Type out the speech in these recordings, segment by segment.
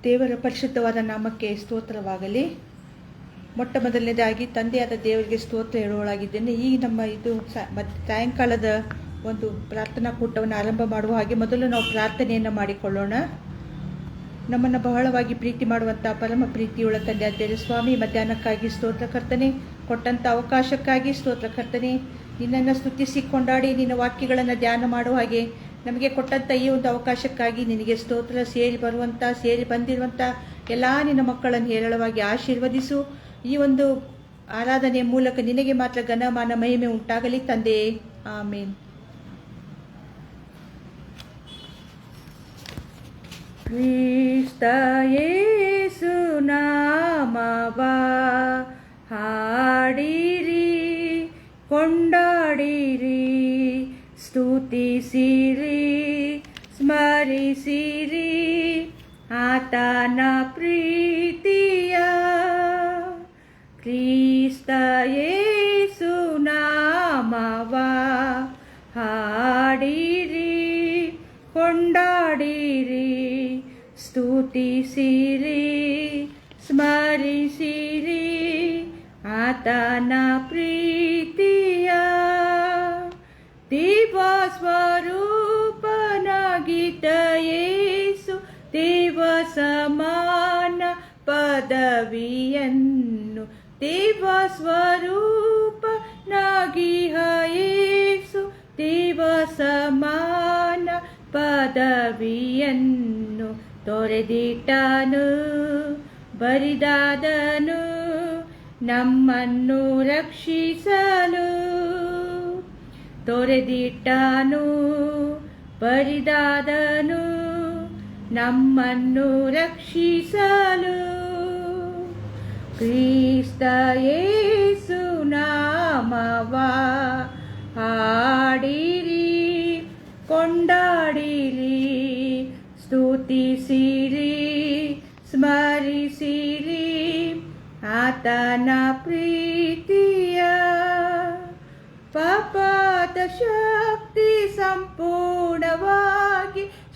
ದೇವರ ಪರಿಶುದ್ಧವಾದ ನಾಮಕ್ಕೆ ಸ್ತೋತ್ರವಾಗಲಿ. ಮೊಟ್ಟ ಮೊದಲನೇದಾಗಿ ತಂದೆಯಾದ ದೇವರಿಗೆ ಸ್ತೋತ್ರ ಹೇಳುವಳಾಗಿದ್ದೇನೆ. ಈ ನಮ್ಮ ಇದು ಸಾಯಂಕಾಲದ ಒಂದು ಪ್ರಾರ್ಥನಾ ಕೂಟವನ್ನು ಆರಂಭ ಮಾಡುವ ಹಾಗೆ ಮೊದಲು ನಾವು ಪ್ರಾರ್ಥನೆಯನ್ನು ಮಾಡಿಕೊಳ್ಳೋಣ. ನಮ್ಮನ್ನು ಬಹಳವಾಗಿ ಪ್ರೀತಿ ಮಾಡುವಂಥ ಪರಮ ಪ್ರೀತಿಯುಳ್ಳ ತಂದೆಯಾದ ದೇವರ ಸ್ವಾಮಿ, ಮಧ್ಯಾಹ್ನಕ್ಕಾಗಿ ಸ್ತೋತ್ರಕರ್ತನೆ, ಕೊಟ್ಟಂಥ ಅವಕಾಶಕ್ಕಾಗಿ ಸ್ತೋತ್ರಕರ್ತನೆ. ನಿನ್ನನ್ನು ಸ್ತುತಿಸಿ ಕೊಂಡಾಡಿ ನಿನ್ನ ವಾಕ್ಯಗಳನ್ನು ಧ್ಯಾನ ಮಾಡುವ ಹಾಗೆ ನಮಗೆ ಕೊಟ್ಟಂಥ ಈ ಒಂದು ಅವಕಾಶಕ್ಕಾಗಿ ನಿನಗೆ ಸ್ತೋತ್ರ. ಸೇರಿ ಬಂದಿರುವಂಥ ಎಲ್ಲ ನಿನ್ನ ಮಕ್ಕಳನ್ನು ಹೇರಳವಾಗಿ ಆಶೀರ್ವದಿಸು. ಈ ಒಂದು ಆರಾಧನೆಯ ಮೂಲಕ ನಿನಗೆ ಮಾತ್ರ ಘನಮಾನ ಮಹಿಮೆ ಉಂಟಾಗಲಿ ತಂದೆಯೇ, ಆಮೇನ್. ಕ್ರಿಸ್ತ ಯೇಸು ನಾಮವ ಹಾಡಿರಿ, ಕೊಂಡಾಡಿರಿ, ಸ್ತುತಿಸಿರಿ, ಸ್ಮರಿಸಿರಿ ಆತನ ಪ್ರೀತಿಯ. ಕ್ರಿಸ್ತ ಯೇಸು ನಾಮವ ಹಾಡಿರಿ, ಕೊಂಡಾಡಿರಿ, ಸ್ತುತಿಸಿರಿ, ಸ್ಮರಿಸಿರಿ ಆತನ ಪ್ರೀತಿಯ. ದೇವ ಸ್ವರೂಪನಾಗಿದ್ದ ಯೇಸು ದೇವ ಸಮಾನ ಪದವಿಯನ್ನು, ದೇವ ಸ್ವರೂಪನಾಗಿಹ ಯೇಸು ದೇವ ಸಮಾನ ಪದವಿಯನ್ನು ತೊರೆದಿಟ್ಟನು, ಬರಿದಾದನು ನಮ್ಮನ್ನು ರಕ್ಷಿಸಲು. ತೊರೆದಿಟ್ಟನು, ಬರಿದಾದನು ನಮ್ಮನ್ನು ರಕ್ಷಿಸಲು. ಕ್ರಿಸ್ತ ಯೇಸು ನಾಮವ ಹಾಡಿರಿ, ಕೊಂಡಾಡಿರಿ, ಸ್ತುತಿಸಿರಿ, ಸ್ಮರಿಸಿರಿ ಆತನ ಪ್ರೀತಿಯ. ಪಾಪದ ಶಕ್ತಿ ಸಂಪೂರ್ಣವಾಗಿ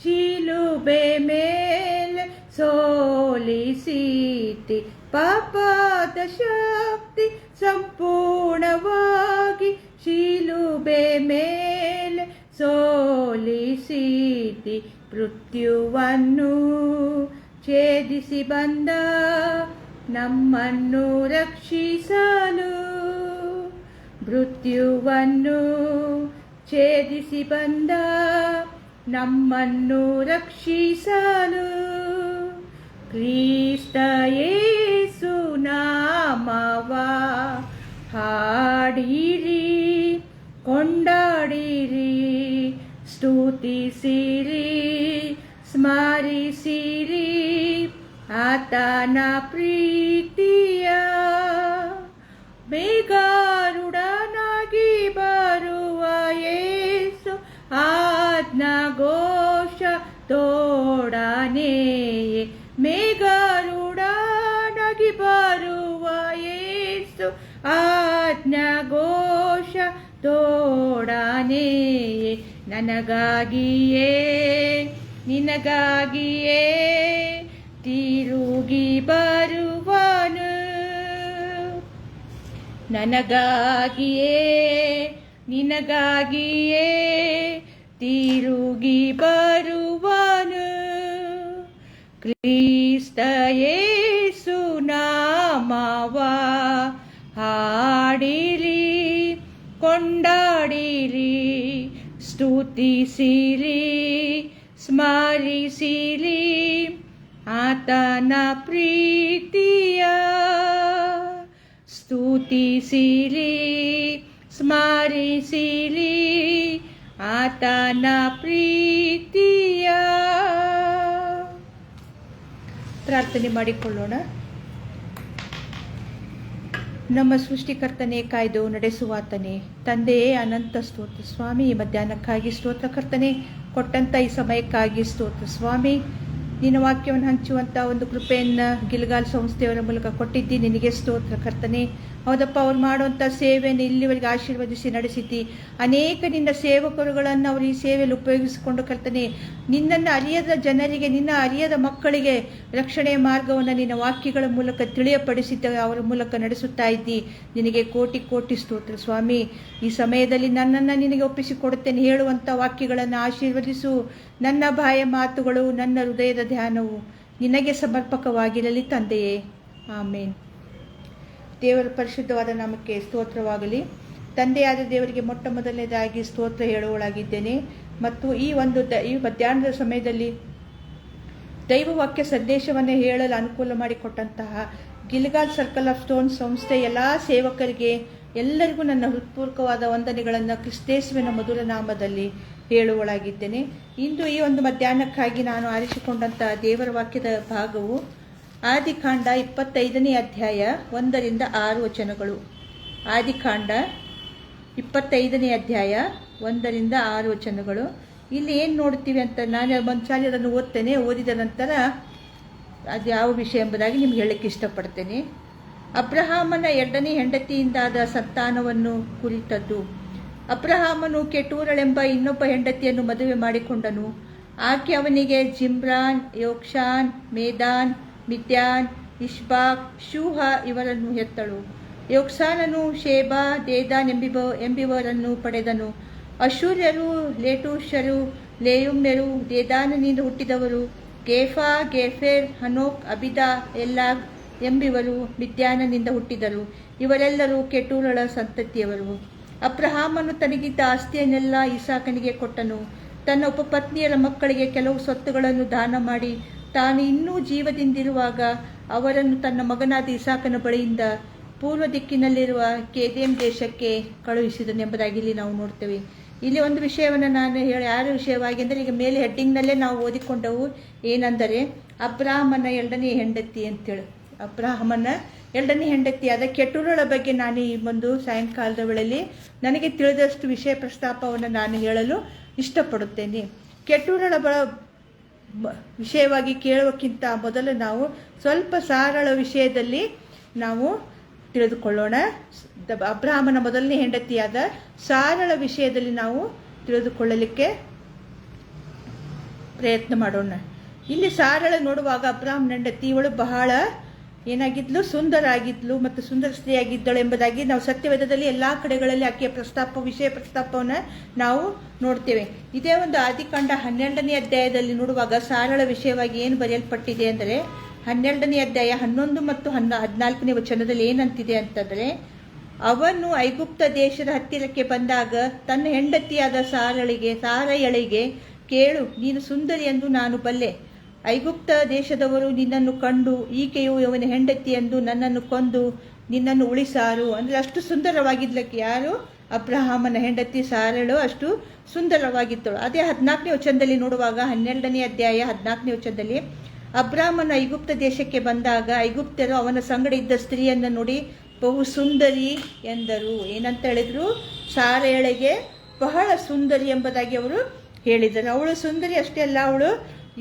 ಶಿಲುಬೆ ಮೇಲೆ ಸೋಲಿಸಿತಿ. ಪಾಪದ ಶಕ್ತಿ ಸಂಪೂರ್ಣವಾಗಿ ಶಿಲುಬೆ ಮೇಲೆ ಸೋಲಿಸಿತಿ. ಮೃತ್ಯುವನ್ನು ಛೇದಿಸಿ ಬಂದ ನಮ್ಮನ್ನು ರಕ್ಷಿಸಲು. ಮೃತ್ಯುವನ್ನು ಛೇದಿಸಿ ಬಂದ ನಮ್ಮನ್ನು ರಕ್ಷಿಸಲು. ಕ್ರಿಸ್ತ ಯೇಸು ನಾಮವ ಹಾಡಿರಿ, ಕೊಂಡಾಡಿರಿ, ಸ್ತುತಿಸಿರಿ, ಸ್ಮರಿಸಿರಿ ಆತನ ಪ್ರೀತಿಯ. ಮೇಘಾರೂಢನಾಗಿ ಬರುವ ಯೇಸು ಆಜ್ಞಾಘೋಷ ತೋಡನೆಯೇ. ಮೇಘಾರೂಢನಾಗಿ ಬರುವ ಯೇಸು ಆಜ್ಞಾಘೋಷ ತೋಡನೆಯೇ. ನನಗಾಗಿಯೇ ನಿನಗಾಗಿಯೇ ತಿರುಗಿ ಬರುವನು. ನನಗಾಗಿಯೇ ನಿನಗಾಗಿಯೇ ತಿರುಗಿ ಬರುವನು. ಕ್ರಿಸ್ತ ಯೇಸು ನಾಮವ ಹಾಡಿರಿ, ಕೊಂಡಾಡಿರಿ, ಸ್ತುತಿಸಿರಿ, ಸ್ಮರಿಸಿರಿ ಆತನ ಪ್ರೀತಿಯ. ಸ್ತುತಿಸಿರಿ, ಸ್ಮರಿಸಿರಿ ಆತನ ಪ್ರೀತಿಯ. ಪ್ರಾರ್ಥನೆ ಮಾಡಿಕೊಳ್ಳೋಣ. ನಮ್ಮ ಸೃಷ್ಟಿಕರ್ತನೇ, ಕಾಯ್ದು ನಡೆಸುವಾತನೇ, ತಂದೆಯೇ ಅನಂತ ಸ್ತೋತ್ರ ಸ್ವಾಮಿ. ಈ ಮಧ್ಯಾಹ್ನಕ್ಕಾಗಿ ಸ್ತೋತ್ರಕರ್ತನೆ, ಕೊಟ್ಟಂಥ ಈ ಸಮಯಕ್ಕಾಗಿ ಸ್ತೋತ್ರ ಸ್ವಾಮಿ. ನಿನ್ನ ವಾಕ್ಯವನ್ನು ಹಂಚುವಂಥ ಒಂದು ಕೃಪೆಯನ್ನು ಗಿಲ್ಗಾಲ್ ಸಂಸ್ಥೆಯವರ ಮೂಲಕ ಕೊಟ್ಟಿದ್ದಿ, ನಿನಗೆ ಸ್ತೋತ್ರ ಕರ್ತನೆ. ಹೌದಪ್ಪ, ಅವ್ರು ಮಾಡುವಂಥ ಸೇವೆಯನ್ನು ಇಲ್ಲಿವರೆಗೆ ಆಶೀರ್ವದಿಸಿ ನಡೆಸಿದ್ದಿ. ಅನೇಕ ನಿನ್ನ ಸೇವಕರುಗಳನ್ನು ಅವರು ಈ ಸೇವೆಯಲ್ಲಿ ಉಪಯೋಗಿಸಿಕೊಂಡು ಕರ್ತನೆ, ನಿನ್ನನ್ನು ಅರಿಯದ ಜನರಿಗೆ, ನಿನ್ನ ಅರಿಯದ ಮಕ್ಕಳಿಗೆ ರಕ್ಷಣೆಯ ಮಾರ್ಗವನ್ನು ನಿನ್ನ ವಾಕ್ಯಗಳ ಮೂಲಕ ತಿಳಿಯಪಡಿಸಿದ್ದ ಅವರ ಮೂಲಕ ನಡೆಸುತ್ತಾ ಇದ್ದಿ. ನಿನಗೆ ಕೋಟಿ ಕೋಟಿ ಸ್ತೋತ್ರ ಸ್ವಾಮಿ. ಈ ಸಮಯದಲ್ಲಿ ನನ್ನನ್ನು ನಿನಗೆ ಒಪ್ಪಿಸಿಕೊಡುತ್ತೇನೆ ಹೇಳುವಂಥ ವಾಕ್ಯಗಳನ್ನು ಆಶೀರ್ವದಿಸು. ನನ್ನ ಬಾಯ ಮಾತುಗಳು, ನನ್ನ ಹೃದಯದ ಧ್ಯಾನವು ನಿನಗೆ ಸಮರ್ಪಕವಾಗಿರಲಿ ತಂದೆಯೇ. ಆಮೇನ್. ದೇವರ ಪರಿಶುದ್ಧವಾದ ನಾಮಕ್ಕೆ ಸ್ತೋತ್ರವಾಗಲಿ. ತಂದೆಯಾದ ದೇವರಿಗೆ ಮೊಟ್ಟ ಮೊದಲನೇದಾಗಿ ಸ್ತೋತ್ರ ಹೇಳುವಳಾಗಿದ್ದೇನೆ. ಮತ್ತು ಈ ಮಧ್ಯಾಹ್ನದ ಸಮಯದಲ್ಲಿ ದೈವವಾಕ್ಯ ಸಂದೇಶವನ್ನು ಹೇಳಲು ಅನುಕೂಲ ಮಾಡಿಕೊಟ್ಟಂತಹ ಗಿಲ್ಗಾಲ್ ಸರ್ಕಲ್ ಆಫ್ ಸ್ಟೋನ್ ಸಂಸ್ಥೆ ಎಲ್ಲ ಸೇವಕರಿಗೆ ಎಲ್ಲರಿಗೂ ನನ್ನ ಹೃತ್ಪೂರ್ವಕವಾದ ವಂದನೆಗಳನ್ನು ಕ್ರಿಸ್ತೇಸುವಿನ ಮಧುರ ನಾಮದಲ್ಲಿ ಹೇಳುವಳಾಗಿದ್ದೇನೆ. ಇಂದು ಈ ಮಧ್ಯಾಹ್ನಕ್ಕಾಗಿ ನಾನು ಆರಿಸಿಕೊಂಡಂಥ ದೇವರ ವಾಕ್ಯದ ಭಾಗವು ಆದಿಕಾಂಡ 25ನೇ ಅಧ್ಯಾಯ 1-6 ವಚನಗಳು. ಆದಿಕಾಂಡ 25ನೇ ಅಧ್ಯಾಯ 1-6 ವಚನಗಳು. ಇಲ್ಲಿ ಏನು ನೋಡ್ತೀವಿ ಅಂತ ನಾನು ಒಂದ್ಸಾರಿ ಅದನ್ನು ಓದ್ತೇನೆ. ಓದಿದ ನಂತರ ಅದು ಯಾವ ವಿಷಯ ಎಂಬುದಾಗಿ ನಿಮ್ಗೆ ಹೇಳಕ್ಕೆ ಇಷ್ಟಪಡ್ತೇನೆ. ಅಬ್ರಹಾಮನ 2ನೇ ಹೆಂಡತಿಯಿಂದಾದ ಸಂತಾನವನ್ನು ಕುರಿತದ್ದು. ಅಬ್ರಹಾಮನು ಕೆಟೂರಳೆಂಬ ಇನ್ನೊಬ್ಬ ಹೆಂಡತಿಯನ್ನು ಮದುವೆ ಮಾಡಿಕೊಂಡನು. ಆಕೆ ಅವನಿಗೆ ಜಿಮ್ರಾನ್, ಯೋಕ್ಷಾನ್, ಮೇದಾನ್, ಮಿದ್ಯಾನ್, ಇಷ್ಬಾಕ್, ಶೂಹ ಇವರನ್ನು ಹೆತ್ತಳು. ಯೋಕ್ಸಾನನು ಶೇಬಾ, ದೇದಾನ್ ಎಂಬಿವರನ್ನು ಪಡೆದನು. ಅಶೂರ್ಯರು, ಲೇಟೂಷರು, ಲೇಯುಮ್ಯರು ದೇದಾನನಿಂದ ಹುಟ್ಟಿದವರು. ಗೇಫಾ, ಗೇಫೆರ್, ಹನೋಕ್, ಅಬಿದಾ, ಎಲ್ಲಾಗ್ ಎಂಬಿವರು ಮಿದ್ಯಾನನಿಂದ ಹುಟ್ಟಿದರು. ಇವರೆಲ್ಲರೂ ಕೆಟೂರಳ ಸಂತತಿಯವರು. ಅಬ್ರಹಾಮನು ತನಗಿದ್ದ ಆಸ್ತಿಯನ್ನೆಲ್ಲ ಇಸಾಕನಿಗೆ ಕೊಟ್ಟನು. ತನ್ನ ಉಪಪತ್ನಿಯರ ಮಕ್ಕಳಿಗೆ ಕೆಲವು ಸ್ವತ್ತುಗಳನ್ನು ದಾನ ಮಾಡಿ ತಾನು ಇನ್ನೂ ಜೀವದಿಂದಿರುವಾಗ ಅವರನ್ನು ತನ್ನ ಮಗನಾದ ಇಸಾಕನ ಬಳಿಯಿಂದ ಪೂರ್ವ ದಿಕ್ಕಿನಲ್ಲಿರುವ ಕೇದೇಮ್ ದೇಶಕ್ಕೆ ಕಳುಹಿಸಿದನೆಂಬುದಾಗಿ ಇಲ್ಲಿ ನಾವು ನೋಡ್ತೇವೆ. ಇಲ್ಲಿ ಒಂದು ವಿಷಯವನ್ನು ನಾನು ಯಾರ ವಿಷಯವಾಗಿ ಅಂದರೆ, ಈಗ ಮೇಲೆ ಹೆಡ್ಡಿಂಗ್ನಲ್ಲೇ ನಾವು ಓದಿಕೊಂಡವು ಏನೆಂದರೆ ಅಬ್ರಾಹ್ಮನ 2ನೇ ಹೆಂಡತಿ ಅಂತೇಳಿ. ಅಬ್ರಾಹ್ಮನ 2ನೇ ಹೆಂಡತಿಯಾದ ಕೆಟೂರಳ ಬಗ್ಗೆ ನಾನು ಈ ಸಾಯಂಕಾಲದ ವೇಳೆಯಲ್ಲಿ ನನಗೆ ತಿಳಿದಷ್ಟು ವಿಷಯ ಪ್ರಸ್ತಾಪವನ್ನು ನಾನು ಹೇಳಲು ಇಷ್ಟಪಡುತ್ತೇನೆ. ಕೆಟೂರಳ ವಿಷಯವಾಗಿ ಕೇಳುವಕ್ಕಿಂತ ಮೊದಲು ನಾವು ಸ್ವಲ್ಪ ಸಾರಳ ವಿಷಯದಲ್ಲಿ ನಾವು ತಿಳಿದುಕೊಳ್ಳೋಣ. ಅಬ್ರಹಾಮನ 1ನೇ ಹೆಂಡತಿಯಾದ ಸಾರಳ ವಿಷಯದಲ್ಲಿ ನಾವು ತಿಳಿದುಕೊಳ್ಳಲಿಕ್ಕೆ ಪ್ರಯತ್ನ ಮಾಡೋಣ. ಇಲ್ಲಿ ಸಾರಳ ನೋಡುವಾಗ ಅಬ್ರಹಾಮನ ಹೆಂಡತಿ ಇವಳು ಬಹಳ ಏನಾಗಿದ್ಲು, ಸುಂದರ ಆಗಿದ್ಲು ಮತ್ತು ಸುಂದರ ಸ್ತ್ರೀಯಾಗಿದ್ದಳು ಎಂಬುದಾಗಿ ನಾವು ಸತ್ಯವೇದದಲ್ಲಿ ಎಲ್ಲ ಕಡೆಗಳಲ್ಲಿ ಆಕೆಯ ವಿಷಯ ಪ್ರಸ್ತಾಪವನ್ನು ನಾವು ನೋಡ್ತೇವೆ. ಇದೇ ಆದಿಕಾಂಡ 12ನೇ ಅಧ್ಯಾಯದಲ್ಲಿ ನೋಡುವಾಗ ಸಾರಳ ವಿಷಯವಾಗಿ ಏನು ಬರೆಯಲ್ಪಟ್ಟಿದೆ ಅಂದರೆ, 12ನೇ ಅಧ್ಯಾಯ 11 ಮತ್ತು 14ನೇ ವಚನದಲ್ಲಿ ಏನಂತಿದೆ ಅಂತಂದರೆ, ಅವನು ಐಗುಪ್ತ ದೇಶದ ಹತ್ತಿರಕ್ಕೆ ಬಂದಾಗ ತನ್ನ ಹೆಂಡತಿಯಾದ ಸಾರಯಳಿಗೆ, ಕೇಳು, ನೀನು ಸುಂದರಿ ಎಂದು ನಾನು ಬಲ್ಲೆ. ಐಗುಪ್ತ ದೇಶದವರು ನಿನ್ನನ್ನು ಕಂಡು ಈಕೆಯು ಅವನ ಹೆಂಡತಿ ಎಂದು ನನ್ನನ್ನು ಕೊಂದು ನಿನ್ನನ್ನು ಉಳಿಸಾರು. ಅಂದರೆ ಅಷ್ಟು ಸುಂದರವಾಗಿದ್ಲಕ್ಕೆ. ಯಾರು? ಅಬ್ರಹಾಮನ ಹೆಂಡತಿ ಸಾರಳು ಅಷ್ಟು ಸುಂದರವಾಗಿದ್ದಳು. ಅದೇ 14ನೇ ವಚನದಲ್ಲಿ ನೋಡುವಾಗ 12ನೇ ಅಧ್ಯಾಯ 14ನೇ ವಚನದಲ್ಲಿ, ಅಬ್ರಹಾಮನ ಐಗುಪ್ತ ದೇಶಕ್ಕೆ ಬಂದಾಗ ಐಗುಪ್ತರು ಅವನ ಸಂಗಡ ಇದ್ದ ಸ್ತ್ರೀಯನ್ನು ನೋಡಿ ಬಹು ಸುಂದರಿ ಎಂದರು. ಏನಂತ ಹೇಳಿದ್ರು? ಸಾರಯಳಿಗೆ ಬಹಳ ಸುಂದರಿ ಎಂಬುದಾಗಿ ಅವರು ಹೇಳಿದರು. ಅವಳು ಸುಂದರಿ ಅಷ್ಟೇ ಅಲ್ಲ, ಅವಳು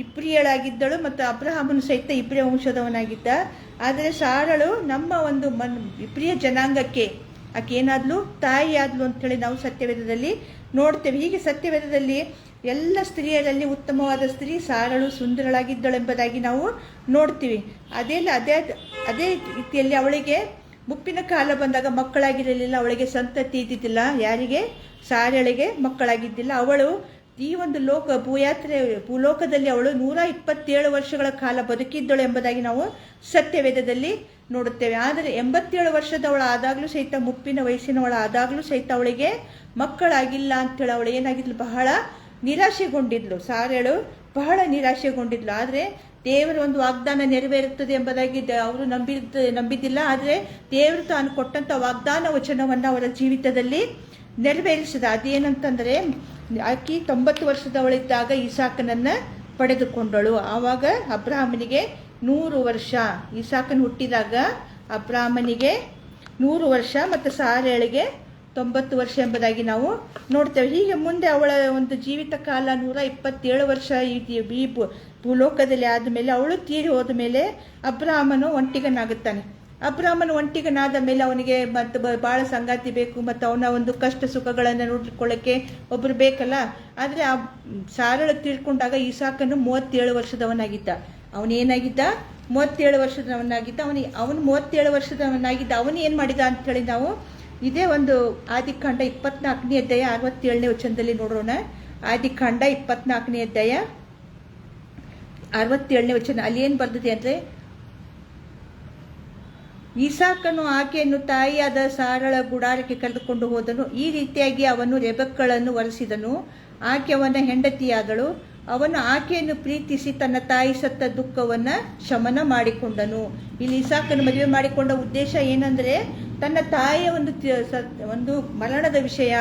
ಇಬ್ರಿಯಳಾಗಿದ್ದಳು ಮತ್ತು ಅಬ್ರಹಾಮನು ಸಹಿತ ಇಬ್ರಿಯ ವಂಶದವನಾಗಿದ್ದ. ಆದರೆ ಸಾರಳು ನಮ್ಮ ಇಬ್ರಿಯ ಜನಾಂಗಕ್ಕೆ ಆಕೆ ಏನಾದ್ಲು? ತಾಯಿ ಆದ್ಲು ಅಂತೇಳಿ ನಾವು ಸತ್ಯವೇದದಲ್ಲಿ ನೋಡ್ತೇವೆ. ಹೀಗೆ ಸತ್ಯವೇದದಲ್ಲಿ ಎಲ್ಲ ಸ್ತ್ರೀಯರಲ್ಲಿ ಉತ್ತಮವಾದ ಸ್ತ್ರೀ ಸಾರಳು ಸುಂದರಳಾಗಿದ್ದಳು ಎಂಬುದಾಗಿ ನಾವು ನೋಡ್ತೀವಿ. ಅದೇ ರೀತಿಯಲ್ಲಿ ಅವಳಿಗೆ ಮುಪ್ಪಿನ ಕಾಲ ಬಂದಾಗ ಮಕ್ಕಳಾಗಿರಲಿಲ್ಲ, ಅವಳಿಗೆ ಸಂತತಿ ಇದ್ದಿದ್ದಿಲ್ಲ. ಯಾರಿಗೆ? ಸಾರಳಿಗೆ ಮಕ್ಕಳಾಗಿದ್ದಿಲ್ಲ. ಅವಳು ಈ ಭೂಲೋಕದಲ್ಲಿ ಅವಳು 127 ವರ್ಷಗಳ ಕಾಲ ಬದುಕಿದ್ದಳು ಎಂಬುದಾಗಿ ನಾವು ಸತ್ಯವೇದದಲ್ಲಿ ನೋಡುತ್ತೇವೆ. ಆದರೆ 87 ವರ್ಷದವಳು ಆದಾಗಲೂ ಸಹಿತ, ಮುಪ್ಪಿನ ವಯಸ್ಸಿನವಳು ಆದಾಗಲೂ ಸಹಿತ ಅವಳಿಗೆ ಮಕ್ಕಳಾಗಿಲ್ಲ ಅಂತೇಳಿ ಅವಳು ಏನಾಗಿದ್ಲು? ಬಹಳ ನಿರಾಶೆಗೊಂಡಿದ್ಲು. ಸಾರಳು ಬಹಳ ನಿರಾಶೆಗೊಂಡಿದ್ಲು. ಆದರೆ ದೇವರು ವಾಗ್ದಾನ ನೆರವೇರುತ್ತದೆ ಎಂಬುದಾಗಿ ಅವರು ನಂಬಿದ್ದಿಲ್ಲ. ಆದರೆ ದೇವರು ತಾನು ಕೊಟ್ಟಂಥ ವಾಗ್ದಾನ ವಚನವನ್ನು ಅವರ ಜೀವಿತದಲ್ಲಿ ನೆರವೇರಿಸಿದ. ಅದೇನಂತಂದರೆ, ಆಕೆ 90 ವರ್ಷದವಳಿದ್ದಾಗ ಇಸಾಕನನ್ನು ಪಡೆದುಕೊಂಡಳು. ಆವಾಗ ಅಬ್ರಹಾಮನಿಗೆ 100 ವರ್ಷ. ಇಸಾಕನ ಹುಟ್ಟಿದಾಗ ಅಬ್ರಹಾಮನಿಗೆ 100 ವರ್ಷ ಮತ್ತು ಸಾರಳಿಗೆ 90 ವರ್ಷ ಎಂಬುದಾಗಿ ನಾವು ನೋಡ್ತೇವೆ. ಹೀಗೆ ಮುಂದೆ ಅವಳ ಜೀವಿತ ಕಾಲ 127 ವರ್ಷ ಈ ಭೂಲೋಕದಲ್ಲಿ ಆದಮೇಲೆ ಅವಳು ತೀರಿ ಹೋದ ಮೇಲೆ ಅಬ್ರಹಾಮನು ಒಂಟಿಗನಾಗುತ್ತಾನೆ. ಅಬ್ರಾಹ್ಮನ ಒಂಟಿಗನಾದ ಮೇಲೆ ಅವನಿಗೆ ಮತ್ತು ಭಾಳ ಸಂಗಾತಿ ಬೇಕು, ಮತ್ತು ಅವನ ಒಂದು ಕಷ್ಟ ಸುಖಗಳನ್ನು ನೋಡಿಕೊಳ್ಳೋಕ್ಕೆ ಒಬ್ಬರು ಬೇಕಲ್ಲ. ಆದರೆ ಆ ಸಾರಳ ತೀರ್ಕೊಂಡಾಗ ಇಸಾಕನು 37 ವರ್ಷದವನಾಗಿದ್ದ. ಅವನೇನಾಗಿದ್ದ? 37 ವರ್ಷದವನಾಗಿದ್ದ. ಅವನು 37 ವರ್ಷದವನಾಗಿದ್ದ. ಅವನು ಏನು ಮಾಡಿದ ಅಂಥೇಳಿ ನಾವು ಇದೇ ಒಂದು ಆದಿಕಾಂಡ 24ನೇ ಅಧ್ಯಾಯ 67ನೇ ವಚನದಲ್ಲಿ ನೋಡೋಣ. ಆದಿಕಾಂಡ 24ನೇ ಅಧ್ಯಾಯ 67ನೇ ವಚನ. ಅಲ್ಲಿ ಏನು ಬರ್ತದೆ ಅಂದರೆ, ಇಸಾಕನು ಆಕೆಯನ್ನು ತಾಯಿಯಾದ ಸಾರಳ ಗುಡಾರಕ್ಕೆ ಕರೆದುಕೊಂಡು ಹೋದನು. ಈ ರೀತಿಯಾಗಿ ಅವನು ರೆಬೆಕ್ಕಳನ್ನು ವರಿಸಿದನು. ಆಕೆ ಅವನ ಹೆಂಡತಿಯಾದಳು. ಅವನು ಆಕೆಯನ್ನು ಪ್ರೀತಿಸಿ ತನ್ನ ತಾಯಿ ಸತ್ತ ದುಃಖವನ್ನು ಶಮನ ಮಾಡಿಕೊಂಡನು. ಇಲ್ಲಿ ಇಸಾಕನು ಮದುವೆ ಮಾಡಿಕೊಂಡ ಉದ್ದೇಶ ಏನಂದರೆ, ತನ್ನ ತಾಯಿಯ ಒಂದು ಮರಣದ ವಿಷಯ,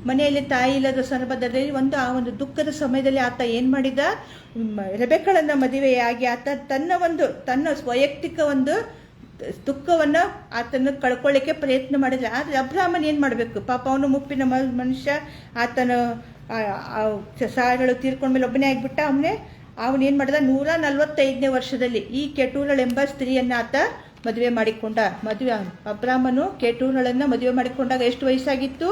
ಮನೆಯಲ್ಲಿ ತಾಯಿ ಇಲ್ಲದ ಸಂದರ್ಭದಲ್ಲಿ ಆ ಒಂದು ದುಃಖದ ಸಮಯದಲ್ಲಿ ಆತ ಏನು ಮಾಡಿದ, ರೆಬೆಕ್ಕಳನ್ನು ಮದುವೆಯಾಗಿ ಆತ ತನ್ನ ವೈಯಕ್ತಿಕ ಒಂದು ದುಃಖವನ್ನು ಆತನ ಕಳ್ಕೊಳ್ಳಿಕ್ಕೆ ಪ್ರಯತ್ನ ಮಾಡಿದ್ರೆ. ಆದರೆ ಅಬ್ರಾಹ್ಮನ್ ಏನು ಮಾಡಬೇಕು? ಪಾಪ ಅವನು ಮುಪ್ಪಿನ ಮನುಷ್ಯ. ಆತನ ಸಾರಳು ತೀರ್ಕೊಂಡ್ಮೇಲೆ ಒಬ್ಬನೇ ಆಗಿಬಿಟ್ಟ. ಅವನೇನು ಮಾಡಿದ, 145ನೇ ವರ್ಷದಲ್ಲಿ ಈ ಕೆಟೂರಳೆಂಬ ಸ್ತ್ರೀಯನ್ನು ಆತ ಮದುವೆ ಮಾಡಿಕೊಂಡ. ಅಬ್ರಾಹ್ಮನು ಕೆಟೂರಳನ್ನು ಮದುವೆ ಮಾಡಿಕೊಂಡಾಗ ಎಷ್ಟು ವಯಸ್ಸಾಗಿತ್ತು?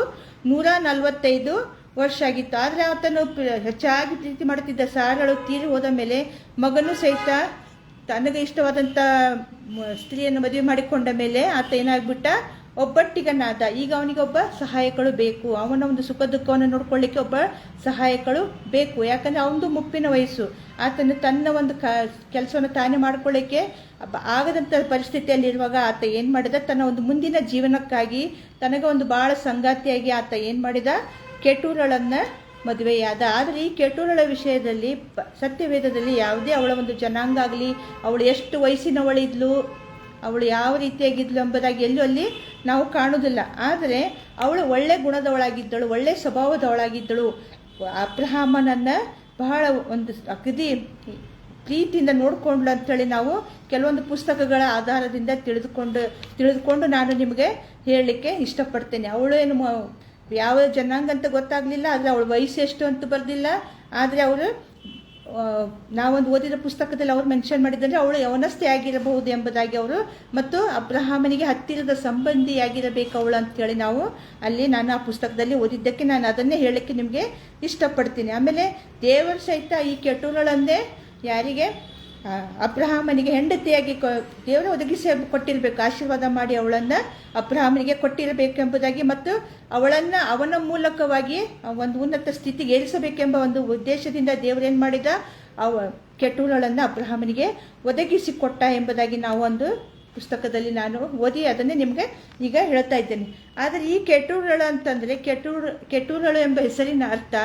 145 ವರ್ಷ ಆಗಿತ್ತು. ಆದರೆ ಆತನು ಹೆಚ್ಚಾಗಿ ಪ್ರೀತಿ ಮಾಡುತ್ತಿದ್ದ ಸಾರಳು ತೀರಿ ಹೋದ ಮೇಲೆ ಮಗನೂ ಸಹಿತ ತನಗೆ ಇಷ್ಟವಾದಂಥ ಸ್ತ್ರೀಯನ್ನು ಮದುವೆ ಮಾಡಿಕೊಂಡ ಮೇಲೆ ಆತ ಏನಾಗ್ಬಿಟ್ಟ, ಒಬ್ಬಟ್ಟಿಗನಾದ. ಈಗ ಅವನಿಗೆ ಒಬ್ಬ ಸಹಾಯಕಳು ಬೇಕು. ಅವನ ಒಂದು ಸುಖ ದುಃಖವನ್ನು ನೋಡ್ಕೊಳ್ಳಿಕ್ಕೆ ಒಬ್ಬ ಸಹಾಯಕಳು ಬೇಕು. ಯಾಕಂದರೆ ಅವನದು ಮುಪ್ಪಿನ ವಯಸ್ಸು. ಆತನು ತನ್ನ ಒಂದು ಕೆಲಸವನ್ನು ತಾನೇ ಮಾಡ್ಕೊಳ್ಳಿಕ್ಕೆ ಆಗದಂಥ ಪರಿಸ್ಥಿತಿಯಲ್ಲಿರುವಾಗ ಆತ ಏನು ಮಾಡಿದ, ತನ್ನ ಒಂದು ಮುಂದಿನ ಜೀವನಕ್ಕಾಗಿ ತನಗೆ ಒಂದು ಭಾಳ ಸಂಗಾತಿಯಾಗಿ ಆತ ಏನು ಮಾಡಿದ, ಕೆಟೂರಳನ್ನು ಮದುವೆಯಾದ. ಆದರೆ ಈ ಕೆಟೂರಳ ವಿಷಯದಲ್ಲಿ ಸತ್ಯವೇದದಲ್ಲಿ ಯಾವುದೇ ಅವಳ ಒಂದು ಜನಾಂಗ ಆಗಲಿ, ಅವಳು ಎಷ್ಟು ವಯಸ್ಸಿನವಳಿದ್ಲು, ಅವಳು ಯಾವ ರೀತಿಯಾಗಿದ್ಲು ಎಂಬುದಾಗಿ ಎಲ್ಲೂ ಅಲ್ಲಿ ನಾವು ಕಾಣುವುದಿಲ್ಲ. ಆದರೆ ಅವಳು ಒಳ್ಳೆ ಗುಣದವಳಾಗಿದ್ದಳು, ಒಳ್ಳೆ ಸ್ವಭಾವದವಳಾಗಿದ್ದಳು. ಅಬ್ರಹಾಮನನ್ನು ಬಹಳ ಒಂದು ಅಗದಿ ಪ್ರೀತಿಯಿಂದ ನೋಡಿಕೊಂಡ್ಲು ಅಂಥೇಳಿ ನಾವು ಕೆಲವೊಂದು ಪುಸ್ತಕಗಳ ಆಧಾರದಿಂದ ತಿಳಿದುಕೊಂಡು ನಾನು ನಿಮಗೆ ಹೇಳಲಿಕ್ಕೆ ಇಷ್ಟಪಡ್ತೇನೆ. ಅವಳೇನು ಯಾವ ಜನಾಂಗ ಅಂತ ಗೊತ್ತಾಗಲಿಲ್ಲ, ಆದರೆ ಅವಳ ವಯಸ್ಸು ಎಷ್ಟು ಅಂತ ಬರೆದಿಲ್ಲ. ಆದರೆ ಅವರು ನಾವೊಂದು ಓದಿದ ಪುಸ್ತಕದಲ್ಲಿ ಅವ್ರು ಮೆನ್ಷನ್ ಮಾಡಿದ್ದಾರೆ, ಅವಳು ಯವನಸ್ಥೆ ಆಗಿರಬಹುದು ಎಂಬುದಾಗಿ ಅವರು, ಮತ್ತು ಅಬ್ರಹಾಮನಿಗೆ ಹತ್ತಿರದ ಸಂಬಂಧಿಯಾಗಿರಬೇಕು ಅವಳು ಅಂತೇಳಿ ನಾನು ಆ ಪುಸ್ತಕದಲ್ಲಿ ಓದಿದ್ದಕ್ಕೆ ನಾನು ಅದನ್ನೇ ಹೇಳಲಿಕ್ಕೆ ನಿಮಗೆ ಇಷ್ಟಪಡ್ತೀನಿ. ಆಮೇಲೆ ದೇವರು ಸಹಿತ ಈ ಕೆಟೂರಳನ್ನೇ ಯಾರಿಗೆ, ಅಬ್ರಹಾಮನಿಗೆ ಹೆಂಡತಿಯಾಗಿ ದೇವರು ಒದಗಿಸಿ ಕೊಟ್ಟಿರಬೇಕು, ಆಶೀರ್ವಾದ ಮಾಡಿ ಅವಳನ್ನು ಅಬ್ರಹಾಮನಿಗೆ ಕೊಟ್ಟಿರಬೇಕೆಂಬುದಾಗಿ, ಮತ್ತು ಅವಳನ್ನು ಅವನ ಮೂಲಕವಾಗಿ ಒಂದು ಉನ್ನತ ಸ್ಥಿತಿಗೆ ಏರಿಸಬೇಕೆಂಬ ಒಂದು ಉದ್ದೇಶದಿಂದ ದೇವರೇನು ಮಾಡಿದ, ಕೆಟೂರಳನ್ನು ಅಬ್ರಹಾಮನಿಗೆ ಒದಗಿಸಿ ಕೊಟ್ಟ ಎಂಬುದಾಗಿ ನಾವು ಒಂದು ಪುಸ್ತಕದಲ್ಲಿ ನಾನು ಓದಿ ಅದನ್ನೇ ನಿಮಗೆ ಈಗ ಹೇಳ್ತಾ ಇದ್ದೇನೆ. ಆದರೆ ಈ ಕೆಟೂರಳು ಅಂತಂದರೆ, ಕೆಟೂರಳು ಎಂಬ ಹೆಸರಿನ ಅರ್ಥ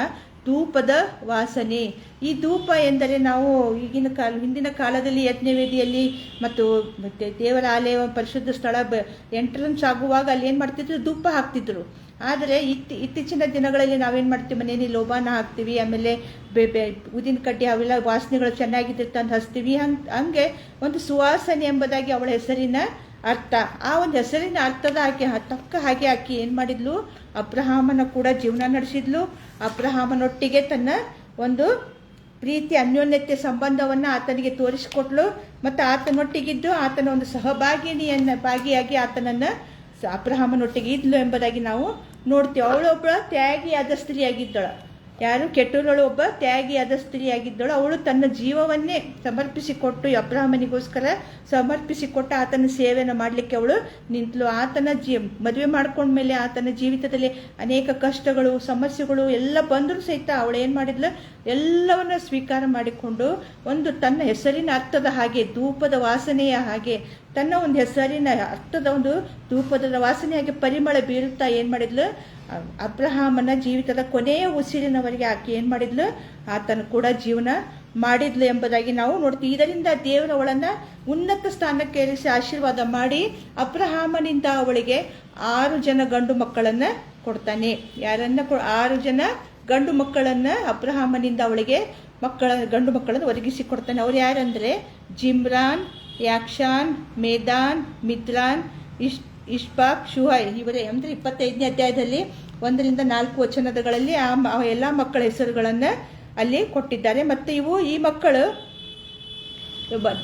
ಧೂಪದ ವಾಸನೆ. ಈ ಧೂಪ ಎಂದರೆ ನಾವು ಹಿಂದಿನ ಕಾಲದಲ್ಲಿ ಯಜ್ಞವೇದಿಯಲ್ಲಿ ಮತ್ತು ದೇವರ ಆಲಯ ಪರಿಶುದ್ಧ ಸ್ಥಳ ಎಂಟ್ರೆನ್ಸ್ ಆಗುವಾಗ ಅಲ್ಲಿ ಏನು ಮಾಡ್ತಿದ್ರು, ಧೂಪ ಹಾಕ್ತಿದ್ರು. ಆದರೆ ಇತ್ತೀಚಿನ ದಿನಗಳಲ್ಲಿ ನಾವೇನು ಮಾಡ್ತೀವಿ, ಮನೆಯಲ್ಲಿ ಲೋಬಾನ ಹಾಕ್ತೀವಿ, ಆಮೇಲೆ ಊದಿನ ಕಡ್ಡಿ ಅವೆಲ್ಲ ವಾಸನೆಗಳು ಚೆನ್ನಾಗಿದ್ದರೆ ತಂದು ಹಚ್ತೀವಿ. ಹಂಗೆ ಒಂದು ಸುವಾಸನೆ ಎಂಬುದಾಗಿ ಅವಳ ಹೆಸರಿನ ಅರ್ಥ. ಆ ಒಂದು ಹೆಸರಿನ ಅರ್ಥದ ತಕ್ಕ ಹಾಗೆ ಆಕೆ ಏನು ಮಾಡಿದ್ಲು, ಅಬ್ರಹಾಮನ ಕೂಡ ಜೀವನ ನಡೆಸಿದ್ಲು. ಅಬ್ರಹಾಮನೊಟ್ಟಿಗೆ ತನ್ನ ಒಂದು ಪ್ರೀತಿ ಅನ್ಯೋನ್ಯತೆ ಸಂಬಂಧವನ್ನು ಆತನಿಗೆ ತೋರಿಸಿಕೊಟ್ಲು, ಮತ್ತು ಆತನೊಟ್ಟಿಗಿದ್ದು ಆತನ ಒಂದು ಭಾಗಿಯಾಗಿ ಆತನನ್ನು ಅಬ್ರಹಾಮನೊಟ್ಟಿಗೆ ಇದ್ಲು ಎಂಬುದಾಗಿ ನಾವು ನೋಡ್ತೀವಿ. ಅವಳೊಬ್ಬ ತ್ಯಾಗಿಯಾದ ಸ್ತ್ರೀಯಾಗಿದ್ದಳು. ಯಾರು? ಕೆಟೂರಳು ಒಬ್ಬ ತ್ಯಾಗಿಯಾದ ಸ್ತ್ರೀಯಾಗಿದ್ದಳು. ಅವಳು ತನ್ನ ಜೀವವನ್ನೇ ಸಮರ್ಪಿಸಿಕೊಟ್ಟು, ಅಬ್ರಹಾಮನಿಗೋಸ್ಕರ ಸಮರ್ಪಿಸಿಕೊಟ್ಟು ಆತನ ಸೇವೆಯನ್ನು ಮಾಡಲಿಕ್ಕೆ ಅವಳು ನಿಂತಳು. ಆತನ ಮದುವೆ ಮಾಡ್ಕೊಂಡ್ಮೇಲೆ ಆತನ ಜೀವಿತದಲ್ಲಿ ಅನೇಕ ಕಷ್ಟಗಳು, ಸಮಸ್ಯೆಗಳು ಎಲ್ಲ ಬಂದರೂ ಸಹಿತ ಅವಳು ಏನು ಮಾಡಿದ್ಲು, ಎಲ್ಲವನ್ನ ಸ್ವೀಕಾರ ಮಾಡಿಕೊಂಡು ಒಂದು ತನ್ನ ಹೆಸರಿನ ಅರ್ಥದ ಹಾಗೆ, ಧೂಪದ ವಾಸನೆಯ ಹಾಗೆ, ತನ್ನ ಒಂದು ಹೆಸರಿನ ಅರ್ಥದ ಒಂದು ಧೂಪದ ವಾಸನೆಯಾಗಿ ಪರಿಮಳ ಬೀರುತ್ತಾ ಏನು ಮಾಡಿದ್ಲು, ಅಬ್ರಹಾಮನ ಜೀವಿತದ ಕೊನೆಯ ಉಸಿರಿನವರೆಗೆ ಆಕೆ ಏನು ಮಾಡಿದ್ಲು, ಆತನ ಕೂಡ ಜೀವನ ಮಾಡಿದ್ಲು ಎಂಬುದಾಗಿ ನಾವು ನೋಡ್ತೀವಿ. ಇದರಿಂದ ದೇವರು ಅವಳನ್ನು ಉನ್ನತ ಸ್ಥಾನಕ್ಕೆ ಏರಿಸಿ ಆಶೀರ್ವಾದ ಮಾಡಿ ಅಬ್ರಹಾಮನಿಂದ ಅವಳಿಗೆ 6 ಜನ ಗಂಡು ಮಕ್ಕಳನ್ನು ಕೊಡ್ತಾನೆ. 6 ಜನ ಗಂಡು ಮಕ್ಕಳನ್ನು ಅಬ್ರಹಾಮನಿಂದ ಅವಳಿಗೆ ಗಂಡು ಮಕ್ಕಳನ್ನು ಒದಗಿಸಿ ಕೊಡ್ತಾನೆ. ಅವ್ರು ಯಾರಂದರೆ ಜಿಮ್ರಾನ್, ಯಾಕ್ಷಾನ್, ಮೇದಾನ್, ಮಿದ್ರಾನ್, ಇಷ್ಪಾಕ್, ಶುಹೈ. ಇವರೇ ಅಂದರೆ 25ನೇ ಅಧ್ಯಾಯದಲ್ಲಿ 1-4 ವಚನಗಳಲ್ಲಿ ಆ ಎಲ್ಲ ಮಕ್ಕಳ ಹೆಸರುಗಳನ್ನು ಅಲ್ಲಿ ಕೊಟ್ಟಿದ್ದಾರೆ. ಮತ್ತು ಈ ಮಕ್ಕಳು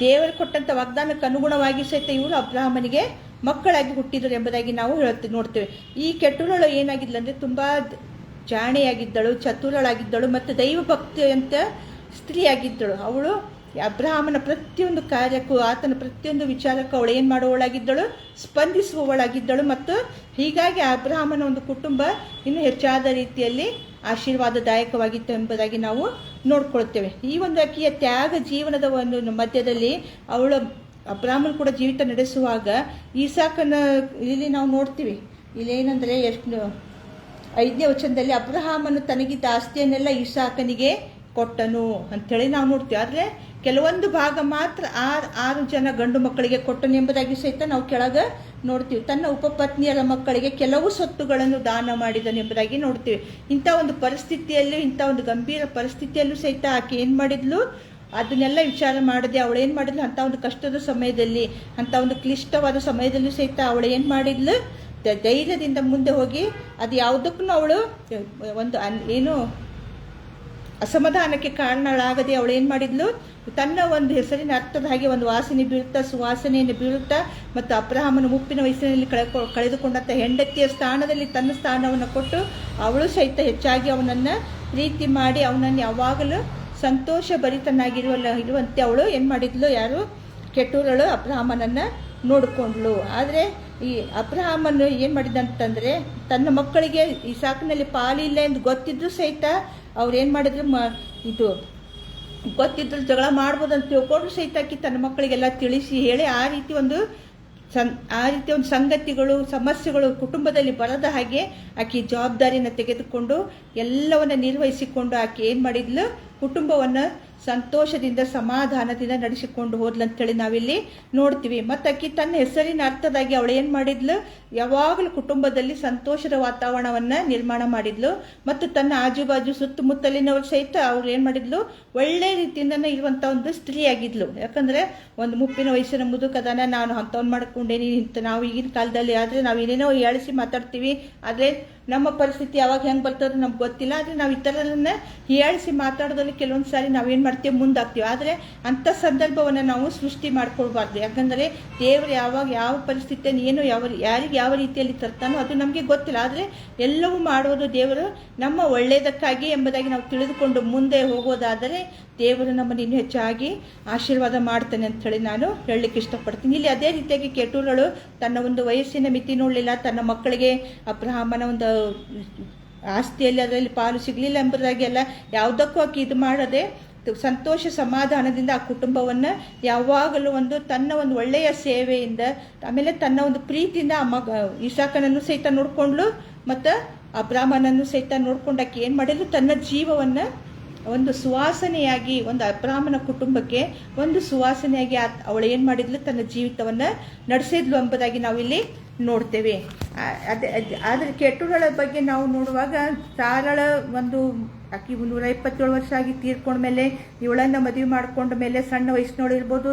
ದೇವರು ಕೊಟ್ಟಂಥ ವಾಗ್ದಾನಕ್ಕೆ ಅನುಗುಣವಾಗಿ ಸಹಿತ ಇವರು ಅಬ್ರಹಾಮನಿಗೆ ಮಕ್ಕಳಾಗಿ ಹುಟ್ಟಿದರು ಎಂಬುದಾಗಿ ನಾವು ನೋಡ್ತೇವೆ. ಈ ಕೆಟ್ಟೂರಳು ಏನಾಗಿದ್ಲು ಅಂದರೆ ತುಂಬ ಜಾಣೆಯಾಗಿದ್ದಳು, ಚತುರಳಾಗಿದ್ದಳು ಮತ್ತು ದೈವಭಕ್ತಿ ಅಂತ ಸ್ತ್ರೀಯಾಗಿದ್ದಳು. ಅವಳು ಅಬ್ರಹಾಮನ ಪ್ರತಿಯೊಂದು ಕಾರ್ಯಕ್ಕೂ ಆತನ ಪ್ರತಿಯೊಂದು ವಿಚಾರಕ್ಕೂ ಅವಳು ಏನು ಮಾಡುವವಳಾಗಿದ್ದಳು, ಸ್ಪಂದಿಸುವವಳಾಗಿದ್ದಳು. ಮತ್ತು ಹೀಗಾಗಿ ಅಬ್ರಹಾಮನ ಒಂದು ಕುಟುಂಬ ಇನ್ನೂ ಹೆಚ್ಚಾದ ರೀತಿಯಲ್ಲಿ ಆಶೀರ್ವಾದದಾಯಕವಾಗಿತ್ತು ಎಂಬುದಾಗಿ ನಾವು ನೋಡ್ಕೊಳ್ತೇವೆ. ಈ ಒಂದು ಆಕೆಯ ತ್ಯಾಗ ಜೀವನದ ಒಂದು ಮಧ್ಯದಲ್ಲಿ ಅವಳು ಅಬ್ರಹಾಮನ ಕೂಡ ಜೀವಿತ ನಡೆಸುವಾಗ ಈಸಾಕನ ಇಲ್ಲಿ ನಾವು ನೋಡ್ತೀವಿ. ಇಲ್ಲೇನೆಂದರೆ 5ನೇ ವಚನದಲ್ಲಿ ಅಬ್ರಹಾಮನು ತನಗಿದ್ದ ಆಸ್ತಿಯನ್ನೆಲ್ಲ ಈಸಾಕನಿಗೆ ಕೊಟ್ಟನು ಅಂಥೇಳಿ ನಾವು ನೋಡ್ತೀವಿ. ಆದರೆ ಕೆಲವೊಂದು ಭಾಗ ಮಾತ್ರ 6 ಜನ ಗಂಡು ಮಕ್ಕಳಿಗೆ ಕೊಟ್ಟನು ಎಂಬುದಾಗಿ ಸಹಿತ ನಾವು ಕೆಳಗೆ ನೋಡ್ತೀವಿ. ತನ್ನ ಉಪಪತ್ನಿಯರ ಮಕ್ಕಳಿಗೆ ಕೆಲವು ಸ್ವತ್ತುಗಳನ್ನು ದಾನ ಮಾಡಿದನು ಎಂಬುದಾಗಿ ನೋಡ್ತೀವಿ. ಇಂಥ ಒಂದು ಪರಿಸ್ಥಿತಿಯಲ್ಲೂ, ಇಂಥ ಒಂದು ಗಂಭೀರ ಪರಿಸ್ಥಿತಿಯಲ್ಲೂ ಸಹಿತ ಆಕೆ ಏನು ಮಾಡಿದ್ಲು, ಅದನ್ನೆಲ್ಲ ವಿಚಾರ ಮಾಡದೆ ಅವಳು ಏನು ಮಾಡಿದ್ಲು, ಅಂಥ ಒಂದು ಕಷ್ಟದ ಸಮಯದಲ್ಲಿ, ಅಂಥ ಒಂದು ಕ್ಲಿಷ್ಟವಾದ ಸಮಯದಲ್ಲೂ ಸಹಿತ ಅವಳು ಏನು ಮಾಡಿದ್ಲು, ಧೈರ್ಯದಿಂದ ಮುಂದೆ ಹೋಗಿ ಅದು ಯಾವುದಕ್ಕೂ ಅವಳು ಒಂದು ಏನು ಅಸಮಾಧಾನಕ್ಕೆ ಕಾರಣಳಾಗದೆ ಅವಳು ಏನು ಮಾಡಿದ್ಲು, ತನ್ನ ಒಂದು ಹೆಸರಿನ ಅರ್ಥದ ಹಾಗೆ ಒಂದು ವಾಸನೆ ಬೀಳುತ್ತಾ, ಸುವಾಸನೆಯನ್ನು ಬೀಳುತ್ತಾ, ಮತ್ತು ಅಬ್ರಹಾಮನ ಮುಪ್ಪಿನ ವಯಸ್ಸಿನಲ್ಲಿ ಕಳೆದುಕೊಂಡಂಥ ಹೆಂಡತಿಯ ಸ್ಥಾನದಲ್ಲಿ ತನ್ನ ಸ್ಥಾನವನ್ನು ಕೊಟ್ಟು ಅವಳು ಸಹಿತ ಹೆಚ್ಚಾಗಿ ಅವನನ್ನು ಪ್ರೀತಿ ಮಾಡಿ ಅವನನ್ನು ಯಾವಾಗಲೂ ಸಂತೋಷ ಇರುವಂತೆ ಅವಳು ಏನು ಮಾಡಿದ್ಲು, ಯಾರು ಕೆಟ್ಟೂರಳು ಅಬ್ರಹಾಮನನ್ನು ನೋಡಿಕೊಂಡ್ಳು. ಆದರೆ ಈ ಅಬ್ರಹಾಮನು ಏನು ಮಾಡಿದಂತಂದರೆ ತನ್ನ ಮಕ್ಕಳಿಗೆ ಈ ಸಾಕಿನಲ್ಲಿ ಪಾಲಿಲ್ಲ ಎಂದು ಗೊತ್ತಿದ್ರು ಸಹಿತ ಅವ್ರು ಏನು ಮಾಡಿದ್ರು, ಗೊತ್ತಿದ್ರು ಜಗಳ ಮಾಡ್ಬೋದು ಅಂತ ತಿಳ್ಕೊಂಡ್ರು ಸಹಿತ ಆಕಿ ತನ್ನ ಮಕ್ಕಳಿಗೆಲ್ಲ ತಿಳಿಸಿ ಹೇಳಿ ಆ ರೀತಿ ಒಂದು ಸಂಗತಿಗಳು, ಸಮಸ್ಯೆಗಳು ಕುಟುಂಬದಲ್ಲಿ ಬರದ ಹಾಗೆ ಆಕೆ ಜವಾಬ್ದಾರಿಯನ್ನು ತೆಗೆದುಕೊಂಡು ಎಲ್ಲವನ್ನ ನಿರ್ವಹಿಸಿಕೊಂಡು ಆಕೆ ಏನು ಮಾಡಿದ್ಲು, ಕುಟುಂಬವನ್ನು ಸಂತೋಷದಿಂದ ಸಮಾಧಾನದಿಂದ ನಡೆಸಿಕೊಂಡು ಹೋದ್ಲಂತೇಳಿ ನಾವಿಲ್ಲಿ ನೋಡ್ತೀವಿ. ಮತ್ತು ಆಕೆ ತನ್ನ ಹೆಸರಿನ ಅರ್ಥದಾಗಿ ಅವಳು ಏನು ಮಾಡಿದ್ಲು, ಯಾವಾಗಲೂ ಕುಟುಂಬದಲ್ಲಿ ಸಂತೋಷದ ವಾತಾವರಣವನ್ನು ನಿರ್ಮಾಣ ಮಾಡಿದ್ಲು. ಮತ್ತು ತನ್ನ ಆಜುಬಾಜು ಸುತ್ತಮುತ್ತಲಿನವರು ಸಹಿತ ಅವ್ರು ಏನು ಮಾಡಿದ್ಲು, ಒಳ್ಳೆ ರೀತಿಯಿಂದ ಇರುವಂಥ ಒಂದು ಸ್ತ್ರೀಯಾಗಿದ್ಲು. ಯಾಕಂದರೆ ಒಂದು ಮುಪ್ಪಿನ ವಯಸ್ಸಿನ ಮುದುಕದನ, ನಾನು ಅಂಥವ್ನು ಮಾಡ್ಕೊಂಡೇನಿ ಇಂಥ, ನಾವು ಈಗಿನ ಕಾಲದಲ್ಲಿ ಆದರೆ ನಾವು ಏನೇನೋ ಹೇಳಿಸಿ ಮಾತಾಡ್ತೀವಿ, ಆದರೆ ನಮ್ಮ ಪರಿಸ್ಥಿತಿ ಯಾವಾಗ ಹೆಂಗೆ ಬರ್ತದೆ ನಮ್ಗೆ ಗೊತ್ತಿಲ್ಲ. ಆದರೆ ನಾವು ಇತರರನ್ನು ಹೀಯಾಳಿಸಿ ಮಾತಾಡೋದ್ರಲ್ಲಿ ಕೆಲವೊಂದು ಸಾರಿ ನಾವೇನು ಮಾಡ್ತೀವಿ, ಮುಂದಾಗ್ತೀವಿ. ಆದರೆ ಅಂಥ ಸಂದರ್ಭವನ್ನು ನಾವು ಸೃಷ್ಟಿ ಮಾಡ್ಕೊಳ್ಬಾರ್ದು. ಯಾಕಂದರೆ ದೇವರು ಯಾವಾಗ ಯಾವ ಪರಿಸ್ಥಿತಿಯನ್ನು ಏನು ಯಾರಿಗೆ ಯಾವ ರೀತಿಯಲ್ಲಿ ತರ್ತಾನೋ ಅದು ನಮಗೆ ಗೊತ್ತಿಲ್ಲ. ಆದರೆ ಎಲ್ಲವೂ ಮಾಡೋದು ದೇವರು ನಮ್ಮ ಒಳ್ಳೆಯದಕ್ಕಾಗಿ ಎಂಬುದಾಗಿ ನಾವು ತಿಳಿದುಕೊಂಡು ಮುಂದೆ ಹೋಗೋದಾದರೆ ದೇವರು ನಮ್ಮನ್ನು ಇನ್ನೂ ಹೆಚ್ಚಾಗಿ ಆಶೀರ್ವಾದ ಮಾಡ್ತಾನೆ ಅಂಥೇಳಿ ನಾನು ಹೇಳಲಿಕ್ಕೆ ಇಷ್ಟಪಡ್ತೀನಿ. ಇಲ್ಲಿ ಅದೇ ರೀತಿಯಾಗಿ ಕೆಟ್ಟೂರಳು ತನ್ನ ಒಂದು ವಯಸ್ಸಿನ ಮಿತಿ ನೋಡಲಿಲ್ಲ. ತನ್ನ ಮಕ್ಕಳಿಗೆ ಅಬ್ರಹಾಮನ ಒಂದು ಆಸ್ತಿಯಲ್ಲಿ ಅದರಲ್ಲಿ ಪಾಲು ಸಿಗಲಿಲ್ಲ ಎಂಬುದಾಗಿ ಎಲ್ಲ ಯಾವುದಕ್ಕೂ ಆಕೆ ಇದು ಮಾಡದೆ ಸಂತೋಷ ಸಮಾಧಾನದಿಂದ ಆ ಕುಟುಂಬವನ್ನು ಯಾವಾಗಲೂ ತನ್ನ ಒಂದು ಒಳ್ಳೆಯ ಸೇವೆಯಿಂದ, ಆಮೇಲೆ ತನ್ನ ಒಂದು ಪ್ರೀತಿಯಿಂದ ಇಸಾಕನನ್ನು ಸಹಿತ ನೋಡಿಕೊಂಡ್ಳು ಮತ್ತು ಅಬ್ರಾಹ್ಮನನ್ನು ಸಹಿತ ನೋಡ್ಕೊಂಡು ಆಕೆ ಏನು ಮಾಡಿದ್ಲು, ತನ್ನ ಜೀವವನ್ನು ಒಂದು ಸುವಾಸನೆಯಾಗಿ, ಒಂದು ಅಬ್ರಾಹ್ಮನ ಕುಟುಂಬಕ್ಕೆ ಒಂದು ಸುವಾಸನೆಯಾಗಿ ಅವಳು ಏನು ಮಾಡಿದ್ಲು, ತನ್ನ ಜೀವಿತವನ್ನು ನಡೆಸಿದ್ಲು ಎಂಬುದಾಗಿ ನಾವಿಲ್ಲಿ ನೋಡ್ತೇವೆ. ಆದರೆ ಕೆಟ್ಟೂರಳ ಬಗ್ಗೆ ನಾವು ನೋಡುವಾಗ ಸಾರಳ ಆಕೆ 127 ವರ್ಷ ಆಗಿ ತೀರ್ಕೊಂಡ್ಮೇಲೆ ಇವಳನ್ನು ಮದುವೆ ಮಾಡ್ಕೊಂಡ ಮೇಲೆ ಸಣ್ಣ ವಯಸ್ಸಿನವಳು ಇರ್ಬೋದು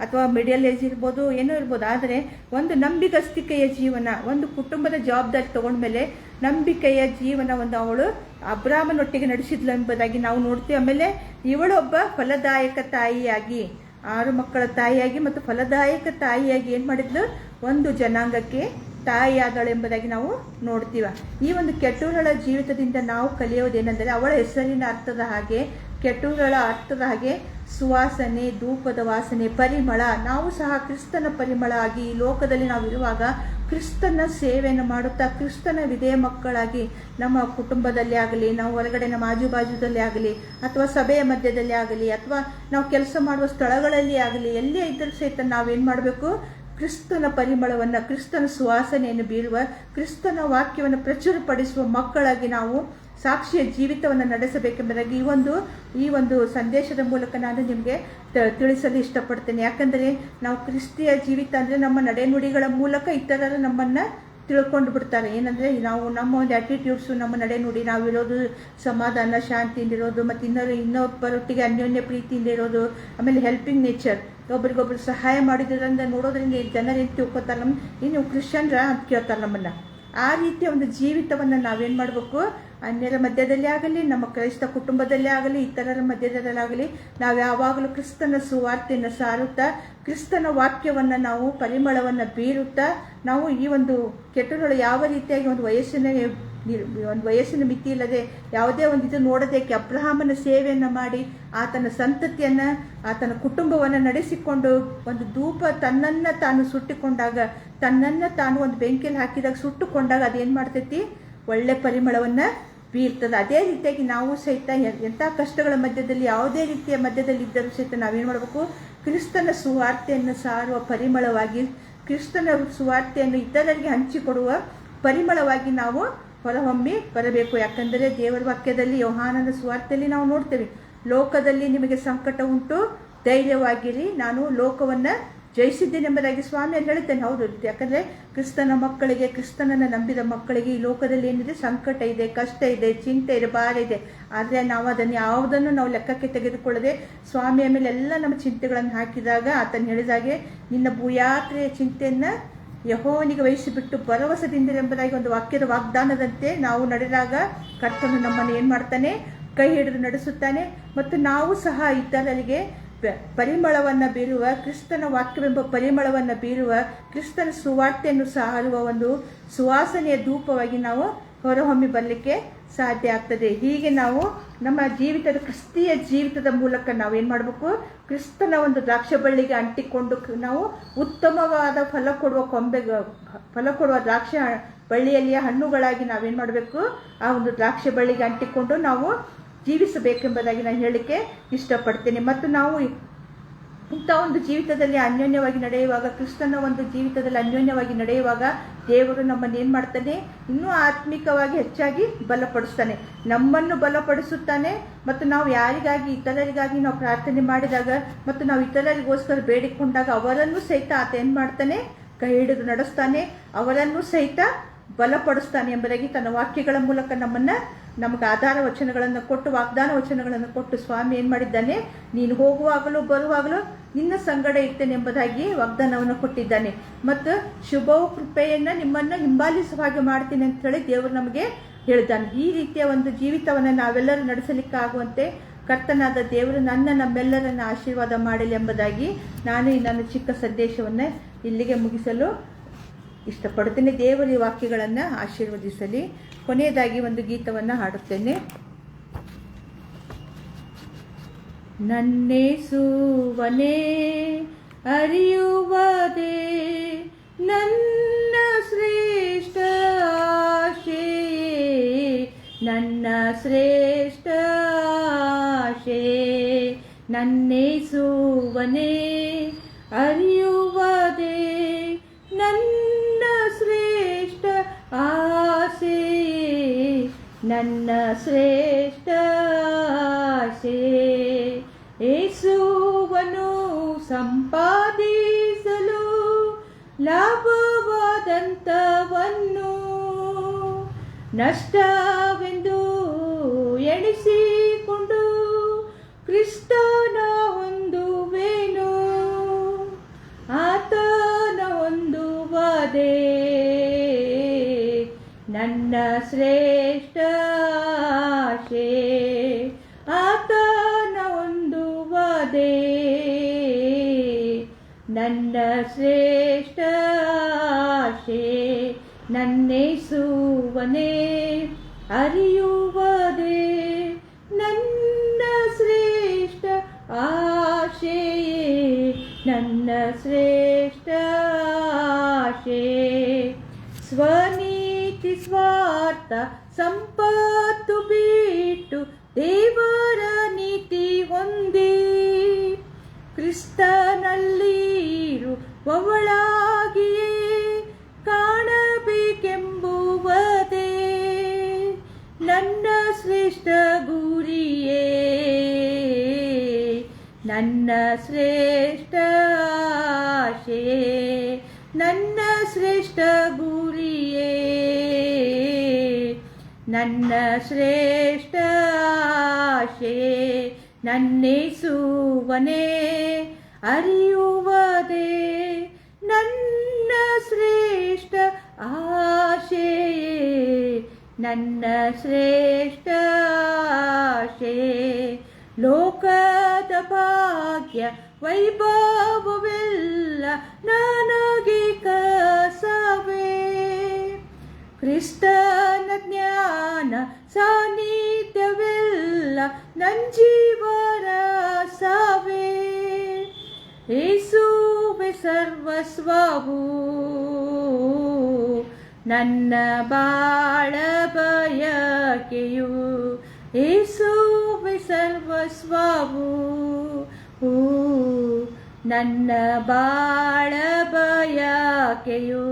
ಅಥವಾ ಮಿಡಿಯಲ್ ಏಜ್ ಇರ್ಬೋದು, ಏನೋ ಇರ್ಬೋದು. ಆದರೆ ಒಂದು ನಂಬಿಗಸ್ತಿಕೆಯ ಜೀವನ, ಒಂದು ಕುಟುಂಬದ ಜವಾಬ್ದಾರಿ ತಗೊಂಡ್ಮೇಲೆ ನಂಬಿಕೆಯ ಜೀವನ ಅವಳು ಅಬ್ರಾಹ್ಮನೊಟ್ಟಿಗೆ ನಡೆಸಿದ್ಲು ಎಂಬುದಾಗಿ ನಾವು ನೋಡ್ತೀವಿ. ಆಮೇಲೆ ಇವಳೊಬ್ಬ ಫಲದಾಯಕ ತಾಯಿಯಾಗಿ, 6 ಮಕ್ಕಳ ತಾಯಿಯಾಗಿ ಮತ್ತು ಫಲದಾಯಕ ತಾಯಿಯಾಗಿ ಏನು ಮಾಡಿದ್ಲು, ಒಂದು ಜನಾಂಗಕ್ಕೆ ತಾಯಿಯಾದಳು ಎಂಬುದಾಗಿ ನಾವು ನೋಡ್ತೀವ. ಈ ಒಂದು ಕೆಟ್ಟೂರಳ ಜೀವಿತದಿಂದ ನಾವು ಕಲಿಯೋದೇನೆಂದರೆ, ಅವಳ ಹೆಸರಿನ ಅರ್ಥದ ಹಾಗೆ, ಕೆಟ್ಟೂರಳ ಅರ್ಥದ ಹಾಗೆ ಸುವಾಸನೆ, ಧೂಪದ ವಾಸನೆ, ಪರಿಮಳ. ನಾವು ಸಹ ಕ್ರಿಸ್ತನ ಪರಿಮಳ ಆಗಿ ಈ ಲೋಕದಲ್ಲಿ ನಾವು ಇರುವಾಗ ಕ್ರಿಸ್ತನ ಸೇವೆಯನ್ನು ಮಾಡುತ್ತಾ ಕ್ರಿಸ್ತನ ವಿಧೇಯ ಮಕ್ಕಳಾಗಿ ನಮ್ಮ ಕುಟುಂಬದಲ್ಲಿ ಆಗಲಿ, ನಾವು ಹೊರಗಡೆ ನಮ್ಮ ಆಜುಬಾಜುದಲ್ಲಿ ಆಗಲಿ, ಅಥವಾ ಸಭೆಯ ಮಧ್ಯದಲ್ಲಿ ಆಗಲಿ, ಅಥವಾ ನಾವು ಕೆಲಸ ಮಾಡುವ ಸ್ಥಳಗಳಲ್ಲಿ ಆಗಲಿ, ಎಲ್ಲೇ ಇದ್ದರೂ ಸಹಿತ ನಾವೇನು ಮಾಡಬೇಕು, ಕ್ರಿಸ್ತನ ಪರಿಮಳವನ್ನು, ಕ್ರಿಸ್ತನ ಸುವಾಸನೆಯನ್ನು ಬೀರುವ, ಕ್ರಿಸ್ತನ ವಾಕ್ಯವನ್ನು ಪ್ರಚುರಪಡಿಸುವ ಮಕ್ಕಳಾಗಿ ನಾವು ಸಾಕ್ಷಿಯ ಜೀವಿತವನ್ನು ನಡೆಸಬೇಕೆಂಬುದಾಗಿ ಈ ಒಂದು ಸಂದೇಶದ ಮೂಲಕ ನಾನು ನಿಮಗೆ ತಿಳಿಸಲು ಇಷ್ಟಪಡ್ತೇನೆ. ಯಾಕಂದರೆ ನಾವು ಕ್ರಿಸ್ತಿಯ ಜೀವಿತ ಅಂದರೆ ನಮ್ಮ ನಡೆನುಡಿಗಳ ಮೂಲಕ ಇತರರು ನಮ್ಮನ್ನು ತಿಳ್ಕೊಂಡು ಬಿಡ್ತಾರೆ. ಏನಂದರೆ ನಾವು ನಮ್ಮ ಒಂದು ಆ್ಯಟಿಟ್ಯೂಡ್ಸು, ನಮ್ಮ ನಡೆನುಡಿ, ನಾವಿರೋದು ಸಮಾಧಾನ ಶಾಂತಿಯಿಂದ ಇರೋದು, ಮತ್ತು ಇನ್ನೊಬ್ಬರೊಟ್ಟಿಗೆ ಅನ್ಯೋನ್ಯ ಪ್ರೀತಿಯಿಂದ ಇರೋದು, ಆಮೇಲೆ ಹೆಲ್ಪಿಂಗ್ ನೇಚರ್, ಒಬ್ರಿಗೊಬ್ರು ಸಹಾಯ ಮಾಡಿದ್ರಿಂದ ನೋಡೋದ್ರಿಂದ ಜನರು ಏನು ತಿಳ್ಕೊತಾರೆ, ನೀವು ಕ್ರಿಶ್ಚಿಯನ್ರ ಅಂತ ಕೇಳ್ತಾರೆ ನಮ್ಮನ್ನು. ಆ ರೀತಿಯ ಒಂದು ಜೀವಿತವನ್ನು ನಾವೇನು ಮಾಡಬೇಕು, ಅನ್ಯರ ಮಧ್ಯದಲ್ಲಿ ಆಗಲಿ, ನಮ್ಮ ಕ್ರೈಸ್ತ ಕುಟುಂಬದಲ್ಲೇ ಆಗಲಿ, ಇತರರ ಮಧ್ಯದಲ್ಲಾಗಲಿ ನಾವು ಯಾವಾಗಲೂ ಕ್ರಿಸ್ತನ ಸುವಾರ್ತೆಯನ್ನು ಸಾರುತ್ತಾ, ಕ್ರಿಸ್ತನ ವಾಕ್ಯವನ್ನು ನಾವು ಪರಿಮಳವನ್ನು ಬೀರುತ್ತಾ, ನಾವು ಈ ಒಂದು ಕೆಟ್ಟಗಳು ಯಾವ ರೀತಿಯಾಗಿ ಒಂದು ವಯಸ್ಸಿನ ಮಿತಿ ಇಲ್ಲದೆ ಯಾವುದೇ ಒಂದು ಇದು ನೋಡದೆ ಅಬ್ರಹಾಮನ ಸೇವೆಯನ್ನು ಮಾಡಿ ಆತನ ಸಂತತಿಯನ್ನು, ಆತನ ಕುಟುಂಬವನ್ನು ನಡೆಸಿಕೊಂಡು ಒಂದು ಧೂಪ ತನ್ನನ್ನು ತಾನು ಸುಟ್ಟುಕೊಂಡಾಗ, ತನ್ನನ್ನು ತಾನು ಒಂದು ಬೆಂಕಿಯಲ್ಲಿ ಹಾಕಿದಾಗ ಸುಟ್ಟುಕೊಂಡಾಗ ಅದೇನು ಮಾಡ್ತೈತಿ, ಒಳ್ಳೆ ಪರಿಮಳವನ್ನು ಬೀರ್ತದೆ. ಅದೇ ರೀತಿಯಾಗಿ ನಾವು ಸಹಿತ ಎಂಥ ಕಷ್ಟಗಳ ಮಧ್ಯದಲ್ಲಿ, ಯಾವುದೇ ರೀತಿಯ ಮಧ್ಯದಲ್ಲಿ ಇದ್ದರೂ ಸಹಿತ ನಾವೇನು ಮಾಡಬೇಕು, ಕ್ರಿಸ್ತನ ಸುವಾರ್ತೆಯನ್ನು ಸಾರುವ ಪರಿಮಳವಾಗಿ, ಕ್ರಿಸ್ತನ ಸುವಾರ್ತೆಯನ್ನು ಇತರರಿಗೆ ಹಂಚಿಕೊಡುವ ಪರಿಮಳವಾಗಿ ನಾವು ಹೊರಹೊಮ್ಮಿ ಬರಬೇಕು. ಯಾಕಂದರೆ ದೇವರ ವಾಕ್ಯದಲ್ಲಿ, ಯೋಹಾನನ ಸುವಾರ್ತೆಯಲ್ಲಿ ನಾವು ನೋಡ್ತೇವೆ, ಲೋಕದಲ್ಲಿ ನಿಮಗೆ ಸಂಕಟ ಉಂಟು, ಧೈರ್ಯವಾಗಿರಿ, ನಾನು ಲೋಕವನ್ನು ಜಯಿಸಿದ್ದೇನೆಂಬುದಾಗಿ ಸ್ವಾಮಿ ಅಲ್ಲಿ ಹೇಳ್ತೇನೆ. ಹೌದು, ಯಾಕಂದರೆ ಕ್ರಿಸ್ತನ ಮಕ್ಕಳಿಗೆ, ಕ್ರಿಸ್ತನನ್ನು ನಂಬಿದ ಮಕ್ಕಳಿಗೆ ಈ ಲೋಕದಲ್ಲಿ ಏನಿದೆ, ಸಂಕಟ ಇದೆ, ಕಷ್ಟ ಇದೆ, ಚಿಂತೆ ಇದೆ, ಭಾರ ಇದೆ. ಆದರೆ ನಾವು ಅದನ್ನು ಯಾವುದನ್ನು ನಾವು ಲೆಕ್ಕಕ್ಕೆ ತೆಗೆದುಕೊಳ್ಳದೆ ಸ್ವಾಮಿಯ ಮೇಲೆ ಎಲ್ಲ ನಮ್ಮ ಚಿಂತೆಗಳನ್ನು ಹಾಕಿದಾಗ ಆತನು ಹೇಳಿದಾಗೆ, ನಿನ್ನ ಭೂಯಾತ್ರೆಯ ಚಿಂತೆಯನ್ನು ಯೆಹೋವನಿಗೆ ವಹಿಸಿಬಿಟ್ಟು ಭರವಸೆದಿಂದಿರೆಂಬುದಾಗಿ ಒಂದು ವಾಕ್ಯದ ವಾಗ್ದಾನದಂತೆ ನಾವು ನಡೆದಾಗ ಕರ್ತನು ನಮ್ಮನ್ನು ಏನು ಮಾಡ್ತಾನೆ, ಕೈ ಹಿಡಿದು ನಡೆಸುತ್ತಾನೆ. ಮತ್ತು ನಾವು ಸಹ ಇತರರಿಗೆ ಪರಿಮಳವನ್ನು ಬೀರುವ, ಕ್ರಿಸ್ತನ ವಾಕ್ಯವೆಂಬ ಪರಿಮಳವನ್ನು ಬೀರುವ, ಕ್ರಿಸ್ತನ ಸುವಾರ್ತೆಯನ್ನು ಸಾರುವ ಒಂದು ಸುವಾಸನೆಯ ಧೂಪವಾಗಿ ನಾವು ಹೊರಹೊಮ್ಮಿ ಬರಲಿಕ್ಕೆ ಸಾಧ್ಯ ಆಗ್ತದೆ. ಹೀಗೆ ನಾವು ನಮ್ಮ ಜೀವಿತದ, ಕ್ರಿಸ್ತೀಯ ಜೀವಿತದ ಮೂಲಕ ನಾವೇನು ಮಾಡಬೇಕು, ಕ್ರಿಸ್ತನ ಒಂದು ದ್ರಾಕ್ಷ ಬಳ್ಳಿಗೆ ಅಂಟಿಕೊಂಡು ನಾವು ಉತ್ತಮವಾದ ಫಲ ಕೊಡುವ ದ್ರಾಕ್ಷ ಬಳ್ಳಿಯಲ್ಲಿಯ ಹಣ್ಣುಗಳಾಗಿ ನಾವೇನು ಮಾಡಬೇಕು, ಆ ಒಂದು ದ್ರಾಕ್ಷ ಬಳ್ಳಿಗೆ ಅಂಟಿಕೊಂಡು ನಾವು ಜೀವಿಸಬೇಕೆಂಬುದಾಗಿ ನಾನು ಹೇಳಲಿಕ್ಕೆ ಇಷ್ಟಪಡ್ತೇನೆ. ಮತ್ತು ನಾವು ಇಂಥ ಒಂದು ಜೀವಿತದಲ್ಲಿ ಅನ್ಯೋನ್ಯವಾಗಿ ನಡೆಯುವಾಗ, ಕ್ರಿಸ್ತನ ಒಂದು ಜೀವಿತದಲ್ಲಿ ಅನ್ಯೋನ್ಯವಾಗಿ ನಡೆಯುವಾಗ ದೇವರು ನಮ್ಮನ್ನು ಏನು ಮಾಡ್ತಾನೆ, ಇನ್ನೂ ಆತ್ಮಿಕವಾಗಿ ಹೆಚ್ಚಾಗಿ ಬಲಪಡಿಸ್ತಾನೆ, ನಮ್ಮನ್ನು ಬಲಪಡಿಸುತ್ತಾನೆ. ಮತ್ತು ನಾವು ಯಾರಿಗಾಗಿ, ಇತರರಿಗಾಗಿ ನಾವು ಪ್ರಾರ್ಥನೆ ಮಾಡಿದಾಗ ಮತ್ತು ನಾವು ಇತರರಿಗೋಸ್ಕರ ಬೇಡಿಕೊಂಡಾಗ ಅವರನ್ನು ಸಹಿತ ಆತ ಏನು ಮಾಡ್ತಾನೆ, ಕೈ ಹಿಡಿದು ನಡೆಸ್ತಾನೆ, ಅವರನ್ನು ಸಹಿತ ಬಲಪಡಿಸ್ತಾನೆ ಎಂಬುದಾಗಿ ತನ್ನ ವಾಕ್ಯಗಳ ಮೂಲಕ ನಮಗೆ ಆಧಾರ ವಚನಗಳನ್ನು ಕೊಟ್ಟು, ವಾಗ್ದಾನ ವಚನಗಳನ್ನು ಕೊಟ್ಟು ಸ್ವಾಮಿ ಏನು ಮಾಡಿದ್ದಾನೆ, ನೀನು ಹೋಗುವಾಗಲೂ ಬರುವಾಗಲೂ ನಿನ್ನ ಸಂಗಡ ಇರ್ತೇನೆ ಎಂಬುದಾಗಿ ವಾಗ್ದಾನವನ್ನು ಕೊಟ್ಟಿದ್ದಾನೆ. ಮತ್ತು ಶುಭವು ಕೃಪೆಯನ್ನು ನಿಮ್ಮನ್ನು ಹಿಂಬಾಲಿಸುವ ಹಾಗೆ ಮಾಡ್ತೀನಿ ಅಂತ ಹೇಳಿ ದೇವರು ನಮಗೆ ಹೇಳಿದ್ದಾನೆ. ಈ ರೀತಿಯ ಒಂದು ಜೀವಿತವನ್ನು ನಾವೆಲ್ಲರೂ ನಡೆಸಲಿಕ್ಕಾಗುವಂತೆ ಕರ್ತನಾದ ದೇವರು ನಮ್ಮೆಲ್ಲರನ್ನು ಆಶೀರ್ವಾದ ಮಾಡಲಿ ಎಂಬುದಾಗಿ ನಾನು ಈ ನನ್ನ ಚಿಕ್ಕ ಸಂದೇಶವನ್ನು ಇಲ್ಲಿಗೆ ಮುಗಿಸಲು ಇಷ್ಟಪಡುತ್ತೇನೆ. ದೇವರ ಈ ವಾಕ್ಯಗಳನ್ನು ಆಶೀರ್ವದಿಸಲಿ. ಕೊನೆಯದಾಗಿ ಒಂದು ಗೀತವನ್ನು ಹಾಡುತ್ತೇನೆ. ನನ್ನೇಸುವನೇ ಅರಿಯುವುದೇ ನನ್ನ ಶ್ರೇಷ್ಠ ಆಶೆ, ನನ್ನ ಶ್ರೇಷ್ಠ ಆಶೆ. ನನ್ನೇಸುವನೇ ಅರಿಯುವುದೇ ನನ್ನ ಶ್ರೇಷ್ಠ ಆಸೆ, ನನ್ನ ಶ್ರೇಷ್ಠ ಆಸೆ. ಯೇಸುವನ್ನು ಸಂಪಾದಿಸಲು ಲಾಭವಾದಂಥವನ್ನು ನಷ್ಟವೆಂದು ಎಣಿಸಿಕೊಂಡು ಕ್ರಿಸ್ತನ ಹೊಂದುವೆನು, ಆತನ ಹೊಂದುವುದೇ ನನ್ನ ಶ್ರೇಷ್ಠ ಆಶೆ, ಆತನ ಹೊಂದುವುದೇ ನನ್ನ ಶ್ರೇಷ್ಠ ಆಶೆ. ನನ್ನೇಸುವನೇ ಅರಿಯುವುದೇ ನನ್ನ ಶ್ರೇಷ್ಠ ಆಶೆ, ನನ್ನ ಶ್ರೇಷ್ಠ ಆಶೆ. ಸ್ವನೀತಿ ಸ್ವಾರ್ಥ ಸಂಪತ್ತು ಬಿಟ್ಟು ದೇವರ ನೀತಿ ಹೊಂದಿ ಕ್ರಿಸ್ತನಲ್ಲಿರುವವಳಾಗಿಯೇ ಕಾಣಬೇಕೆಂಬುವುದೇ ನನ್ನ ಶ್ರೇಷ್ಠ ಗುರಿಯೇ, ನನ್ನ ಶ್ರೇಷ್ಠ ಆಶೆ, ನನ್ನ ಶ್ರೇಷ್ಠ ಗುರಿಯೇ, ನನ್ನ ಶ್ರೇಷ್ಠ ಆಶೆ. ನನ್ನೇಸುವನೇ ಅರಿಯುವುದೇ ನನ್ನ ಶ್ರೇಷ್ಠ ಆಶೆ, ನನ್ನ ಶ್ರೇಷ್ಠ ಆಶೆ. ಲೋಕದ ಭಾಗ್ಯ ವೈಭವವೆಲ್ಲ ನನಗೆ ಕಸವೇ. ಕ್ರಿಸ್ತನ ಜ್ಞಾನ ಸಾನ್ನಿಧ್ಯವೆಲ್ಲ ನನ್ನ ಜೀವರಸವೇ. ಯೇಸುವೆ ಸರ್ವಸ್ವವು ನನ್ನ ಬಾಳ ಬಯಕೆಯು. ಯೇಸುವೆ ಸರ್ವಸ್ವವು ನನ್ನ ಬಾಳ ಬಯಕೆಯು.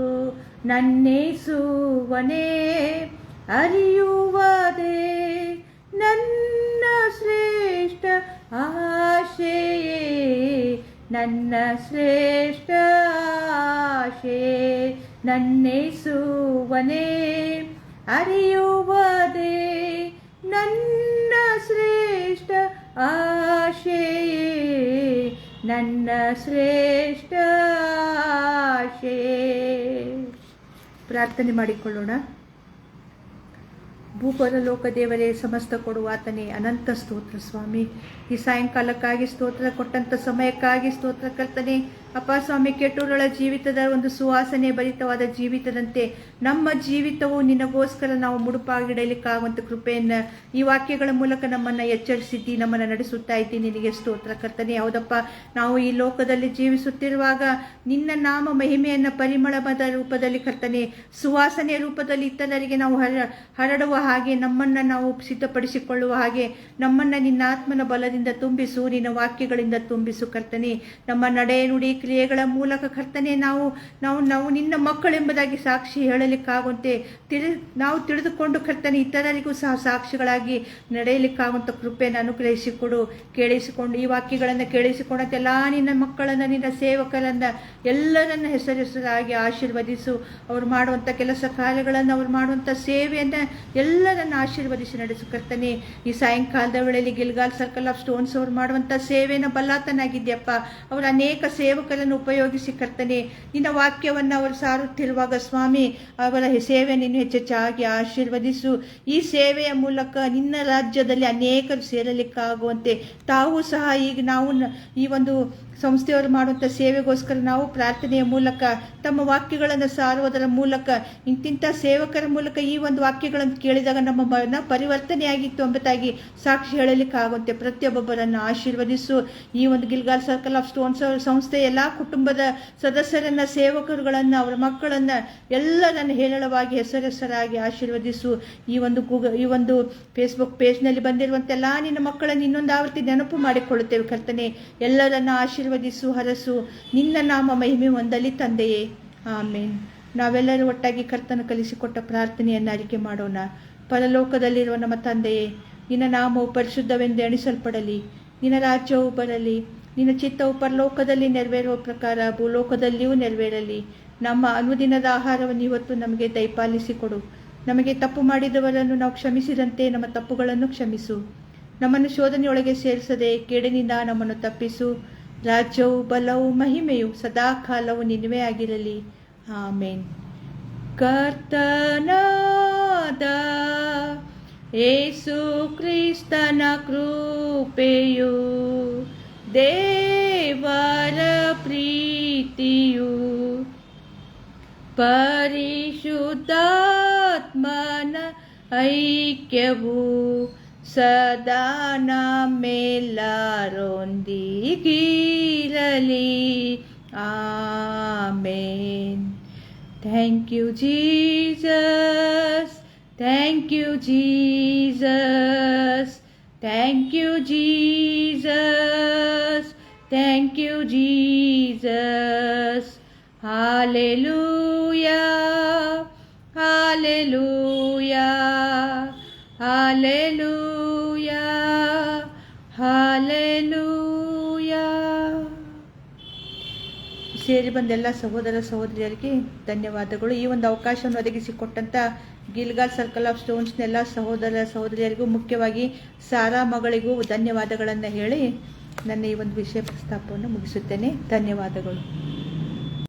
ನನ್ನೇಸುವನೇ ಅರಿಯುವುದೇ ನನ್ನ ಶ್ರೇಷ್ಠ ಆಶೆಯೇ. ನನ್ನ ಶ್ರೇಷ್ಠ ಆಶೆ ನನ್ನೇಸುವನೇ ಅರಿಯುವುದೇ ನನ್ನ ಶ್ರೇಷ್ಠ ಆಶೆಯೇ. ನನ್ನ ಶ್ರೇಷ್ಠ ಆಶೆ. ಪ್ರಾರ್ಥನೆ ಮಾಡಿಕೊಳ್ಳೋಣ. ಭೂಪರಲೋಕ ದೇವರೇ, ಸಮಸ್ತ ಕೊಡುವ ಆತನೇ, ಅನಂತ ಸ್ತೋತ್ರ ಸ್ವಾಮಿ. ಈ ಸಾಯಂಕಾಲಕ್ಕಾಗಿ ಸ್ತೋತ್ರ, ಕೊಟ್ಟಂಥ ಸಮಯಕ್ಕಾಗಿ ಸ್ತೋತ್ರ ಕರ್ತನೆ. ಅಪ್ಪ ಸ್ವಾಮಿ, ಕೆಟ್ಟೂರಳ ಜೀವಿತದ ಒಂದು ಸುವಾಸನೆ ಭರಿತವಾದ ಜೀವಿತದಂತೆ ನಮ್ಮ ಜೀವಿತವು ನಿನಗೋಸ್ಕರ ನಾವು ಮುಡುಪಾಗಿಡಲಿಕ್ಕಾಗುವಂಥ ಕೃಪೆಯನ್ನು ಈ ವಾಕ್ಯಗಳ ಮೂಲಕ ನಮ್ಮನ್ನು ಎಚ್ಚರಿಸಿದ್ದಿ, ನಮ್ಮನ್ನು ನಡೆಸುತ್ತಾ ಇದ್ದೀನಿ. ನಿನಗೆ ಸ್ತೋತ್ರ ಕರ್ತನೆ. ಹೌದಪ್ಪ, ನಾವು ಈ ಲೋಕದಲ್ಲಿ ಜೀವಿಸುತ್ತಿರುವಾಗ ನಿನ್ನ ನಾಮ ಮಹಿಮೆಯನ್ನು ಪರಿಮಳದ ರೂಪದಲ್ಲಿ ಕರ್ತನೆ, ಸುವಾಸನೆಯ ರೂಪದಲ್ಲಿ ಇತರರಿಗೆ ನಾವು ಹರಡುವ ಹಾಗೆ, ನಮ್ಮನ್ನು ನಾವು ಸಿದ್ಧಪಡಿಸಿಕೊಳ್ಳುವ ಹಾಗೆ ನಮ್ಮನ್ನು ನಿನ್ನ ಆತ್ಮನ ಬಲದಿಂದ ತುಂಬಿಸು, ನಿನ್ನ ವಾಕ್ಯಗಳಿಂದ ತುಂಬಿಸು ಕರ್ತನೆ. ನಮ್ಮ ನಡೆ ನುಡಿ ಕ್ರಿಯೆಗಳ ಮೂಲಕ ಕರ್ತನೆ ನಾವು ನಾವು ನಾವು ನಿನ್ನ ಮಕ್ಕಳೆಂಬುದಾಗಿ ಸಾಕ್ಷಿ ಹೇಳಲಿಕ್ಕಾಗುವಂತೆ ನಾವು ತಿಳಿದುಕೊಂಡು ಕರ್ತನೆ ಇತರರಿಗೂ ಸಹ ಸಾಕ್ಷಿಗಳಾಗಿ ನಡೆಯಲಿಕ್ಕಾಗುವಂಥ ಕೃಪೆಯನ್ನು ಅನುಗ್ರಹಿಸಿಕೊಡು. ಕೇಳಿಸಿಕೊಂಡು ಈ ವಾಕ್ಯಗಳನ್ನು ಕೇಳಿಸಿಕೊಂಡಂತೆ ಎಲ್ಲ ನಿನ್ನ ಮಕ್ಕಳನ್ನು, ನಿನ್ನ ಸೇವಕರನ್ನು ಎಲ್ಲರನ್ನ ಹೆಸರಾಗಿ ಆಶೀರ್ವದಿಸು. ಅವ್ರು ಮಾಡುವಂಥ ಕೆಲಸ ಕಾರ್ಯಗಳನ್ನು, ಅವ್ರು ಮಾಡುವಂಥ ಸೇವೆಯನ್ನು ಎಲ್ಲರನ್ನು ಆಶೀರ್ವದಿಸಿ ನಡೆಸು ಕರ್ತನೆ. ಈ ಸಾಯಂಕಾಲದ ವೇಳೆಯಲ್ಲಿ ಗಿಲ್ಗಾಲ್ ಸರ್ಕಲ್ ಆಫ್ ಸ್ಟೋನ್ಸ್ ಅವ್ರು ಮಾಡುವಂಥ ಸೇವೆಯನ್ನು ಬಲ್ಲಾತನಾಗಿದ್ಯಪ್ಪ. ಅವರು ಅನೇಕ ಸೇವಕರನ್ನು ಉಪಯೋಗಿಸಿ ಕರ್ತನೆ, ನಿನ್ನ ವಾಕ್ಯವನ್ನು ಅವರು ಸಾರುತ್ತಿರುವಾಗ ಸ್ವಾಮಿ, ಅವರ ಸೇವೆಯನ್ನು ಇನ್ನೂ ಹೆಚ್ಚೆಚ್ಚಾಗಿ ಆಶೀರ್ವದಿಸು. ಈ ಸೇವೆಯ ಮೂಲಕ ನಿನ್ನ ರಾಜ್ಯದಲ್ಲಿ ಅನೇಕರು ಸೇರಲಿಕ್ಕಾಗುವಂತೆ ತಾವು ಸಹ ಈಗ ನಾವು ಈ ಒಂದು ಸಂಸ್ಥೆಯವರು ಮಾಡುವಂಥ ಸೇವೆಗೋಸ್ಕರ ನಾವು ಪ್ರಾರ್ಥನೆಯ ಮೂಲಕ ತಮ್ಮ ವಾಕ್ಯಗಳನ್ನು ಸಾರುವುದರ ಮೂಲಕ ಇಂತಿಂಥ ಸೇವಕರ ಮೂಲಕ ಈ ಒಂದು ವಾಕ್ಯಗಳನ್ನು ಕೇಳಿದಾಗ ನಮ್ಮ ಮನ ಪರಿವರ್ತನೆಯಾಗಿತ್ತು ಎಂಬುದಾಗಿ ಸಾಕ್ಷಿ ಹೇಳಲಿಕ್ಕಾಗುವಂತೆ ಪ್ರತಿಯೊಬ್ಬೊಬ್ಬರನ್ನು ಆಶೀರ್ವದಿಸು. ಈ ಒಂದು ಗಿಲ್ಗಾಲ್ ಸರ್ಕಲ್ ಆಫ್ ಸ್ಟೋನ್ಸ್ ಸಂಸ್ಥೆ ಎಲ್ಲ ಕುಟುಂಬದ ಸದಸ್ಯರನ್ನು, ಸೇವಕರುಗಳನ್ನು, ಅವರ ಮಕ್ಕಳನ್ನು ಎಲ್ಲರನ್ನು ಹೇರಳವಾಗಿ ಹೆಸರಾಗಿ ಆಶೀರ್ವದಿಸು. ಈ ಒಂದು ಫೇಸ್ಬುಕ್ ಪೇಜ್ನಲ್ಲಿ ಬಂದಿರುವಂತೆಲ್ಲ ನಿನ್ನ ಮಕ್ಕಳನ್ನು ಇನ್ನೊಂದು ಆವರ್ತಿ ನೆನಪು ಮಾಡಿಕೊಳ್ಳುತ್ತೇವೆ ಕರ್ತನೆ. ಎಲ್ಲರನ್ನು ಆಶೀರ್ವದಿಸು, ಹರಸು. ನಿನ್ನ ನಾಮ ಮಹಿಮೆ ಹೊಂದಲಿ ತಂದೆಯೇ, ಆಮೇನ್. ನಾವೆಲ್ಲರೂ ಒಟ್ಟಾಗಿ ಕರ್ತನ ಕಲಿಸಿಕೊಟ್ಟ ಪ್ರಾರ್ಥನೆಯನ್ನು ಅರಿಕೆ ಮಾಡೋಣ. ಪರಲೋಕದಲ್ಲಿರುವ ನಮ್ಮ ತಂದೆಯೇ, ನಿನ್ನ ನಾಮವು ಪರಿಶುದ್ಧವೆಂದು ಎಣಿಸಲ್ಪಡಲಿ. ನಿನ್ನ ರಾಜ್ಯವು ಬರಲಿ. ನಿನ್ನ ಚಿತ್ತವು ಪರಲೋಕದಲ್ಲಿ ನೆರವೇರುವ ಪ್ರಕಾರ ಭೂಲೋಕದಲ್ಲಿಯೂ ನೆರವೇರಲಿ. ನಮ್ಮ ಅನುದಿನದ ಆಹಾರವನ್ನು ಇವತ್ತು ನಮಗೆ ದಯಪಾಲಿಸಿಕೊಡು. ನಮಗೆ ತಪ್ಪು ಮಾಡಿದವರನ್ನು ನಾವು ಕ್ಷಮಿಸಿದಂತೆ ನಮ್ಮ ತಪ್ಪುಗಳನ್ನು ಕ್ಷಮಿಸು. ನಮ್ಮನ್ನು ಶೋಧನೆಯೊಳಗೆ ಸೇರಿಸದೆ ಕೇಡಿನಿಂದ ನಮ್ಮನ್ನು ತಪ್ಪಿಸು. ರಾಜ್ಯವು, ಬಲವು, ಮಹಿಮೆಯು ಸದಾಕಾಲವು ನಿನ್ನವೇ ಆಗಿರಲಿ. ಆಮೇನ್. ಕರ್ತನಾದ ಯೇಸು ಕ್ರಿಸ್ತನ ಕೃಪೆಯು, ದೇವರ ಪ್ರೀತಿಯು, ಪರಿಶುದ್ಧಾತ್ಮನ ಐಕ್ಯವು ಸದಾ ನಮ್ಮೆಲ್ಲರೊಂದಿಗಿರಲಿ. Amen. Thank you Jesus, thank you Jesus, thank you Jesus, thank you Jesus. Hallelujah, hallelujah, hallelujah, hallelujah. ಸೇರಿ ಬಂದೆಲ್ಲ ಸಹೋದರ ಸಹೋದರಿಯರಿಗೆ ಧನ್ಯವಾದಗಳು. ಈ ಒಂದು ಅವಕಾಶವನ್ನು ಒದಗಿಸಿಕೊಟ್ಟಂಥ ಗಿಲ್ಗಾಲ್ ಸರ್ಕಲ್ ಆಫ್ ಸ್ಟೋನ್ಸ್ನೆಲ್ಲ ಸಹೋದರ ಸಹೋದರಿಯರಿಗೂ, ಮುಖ್ಯವಾಗಿ ಸಾರಾ ಮಗಳಿಗೂ ಧನ್ಯವಾದಗಳನ್ನು ಹೇಳಿ ನನ್ನ ಈ ಒಂದು ವಿಷಯ ಪ್ರಸ್ತಾಪವನ್ನು ಮುಗಿಸುತ್ತೇನೆ. ಧನ್ಯವಾದಗಳು.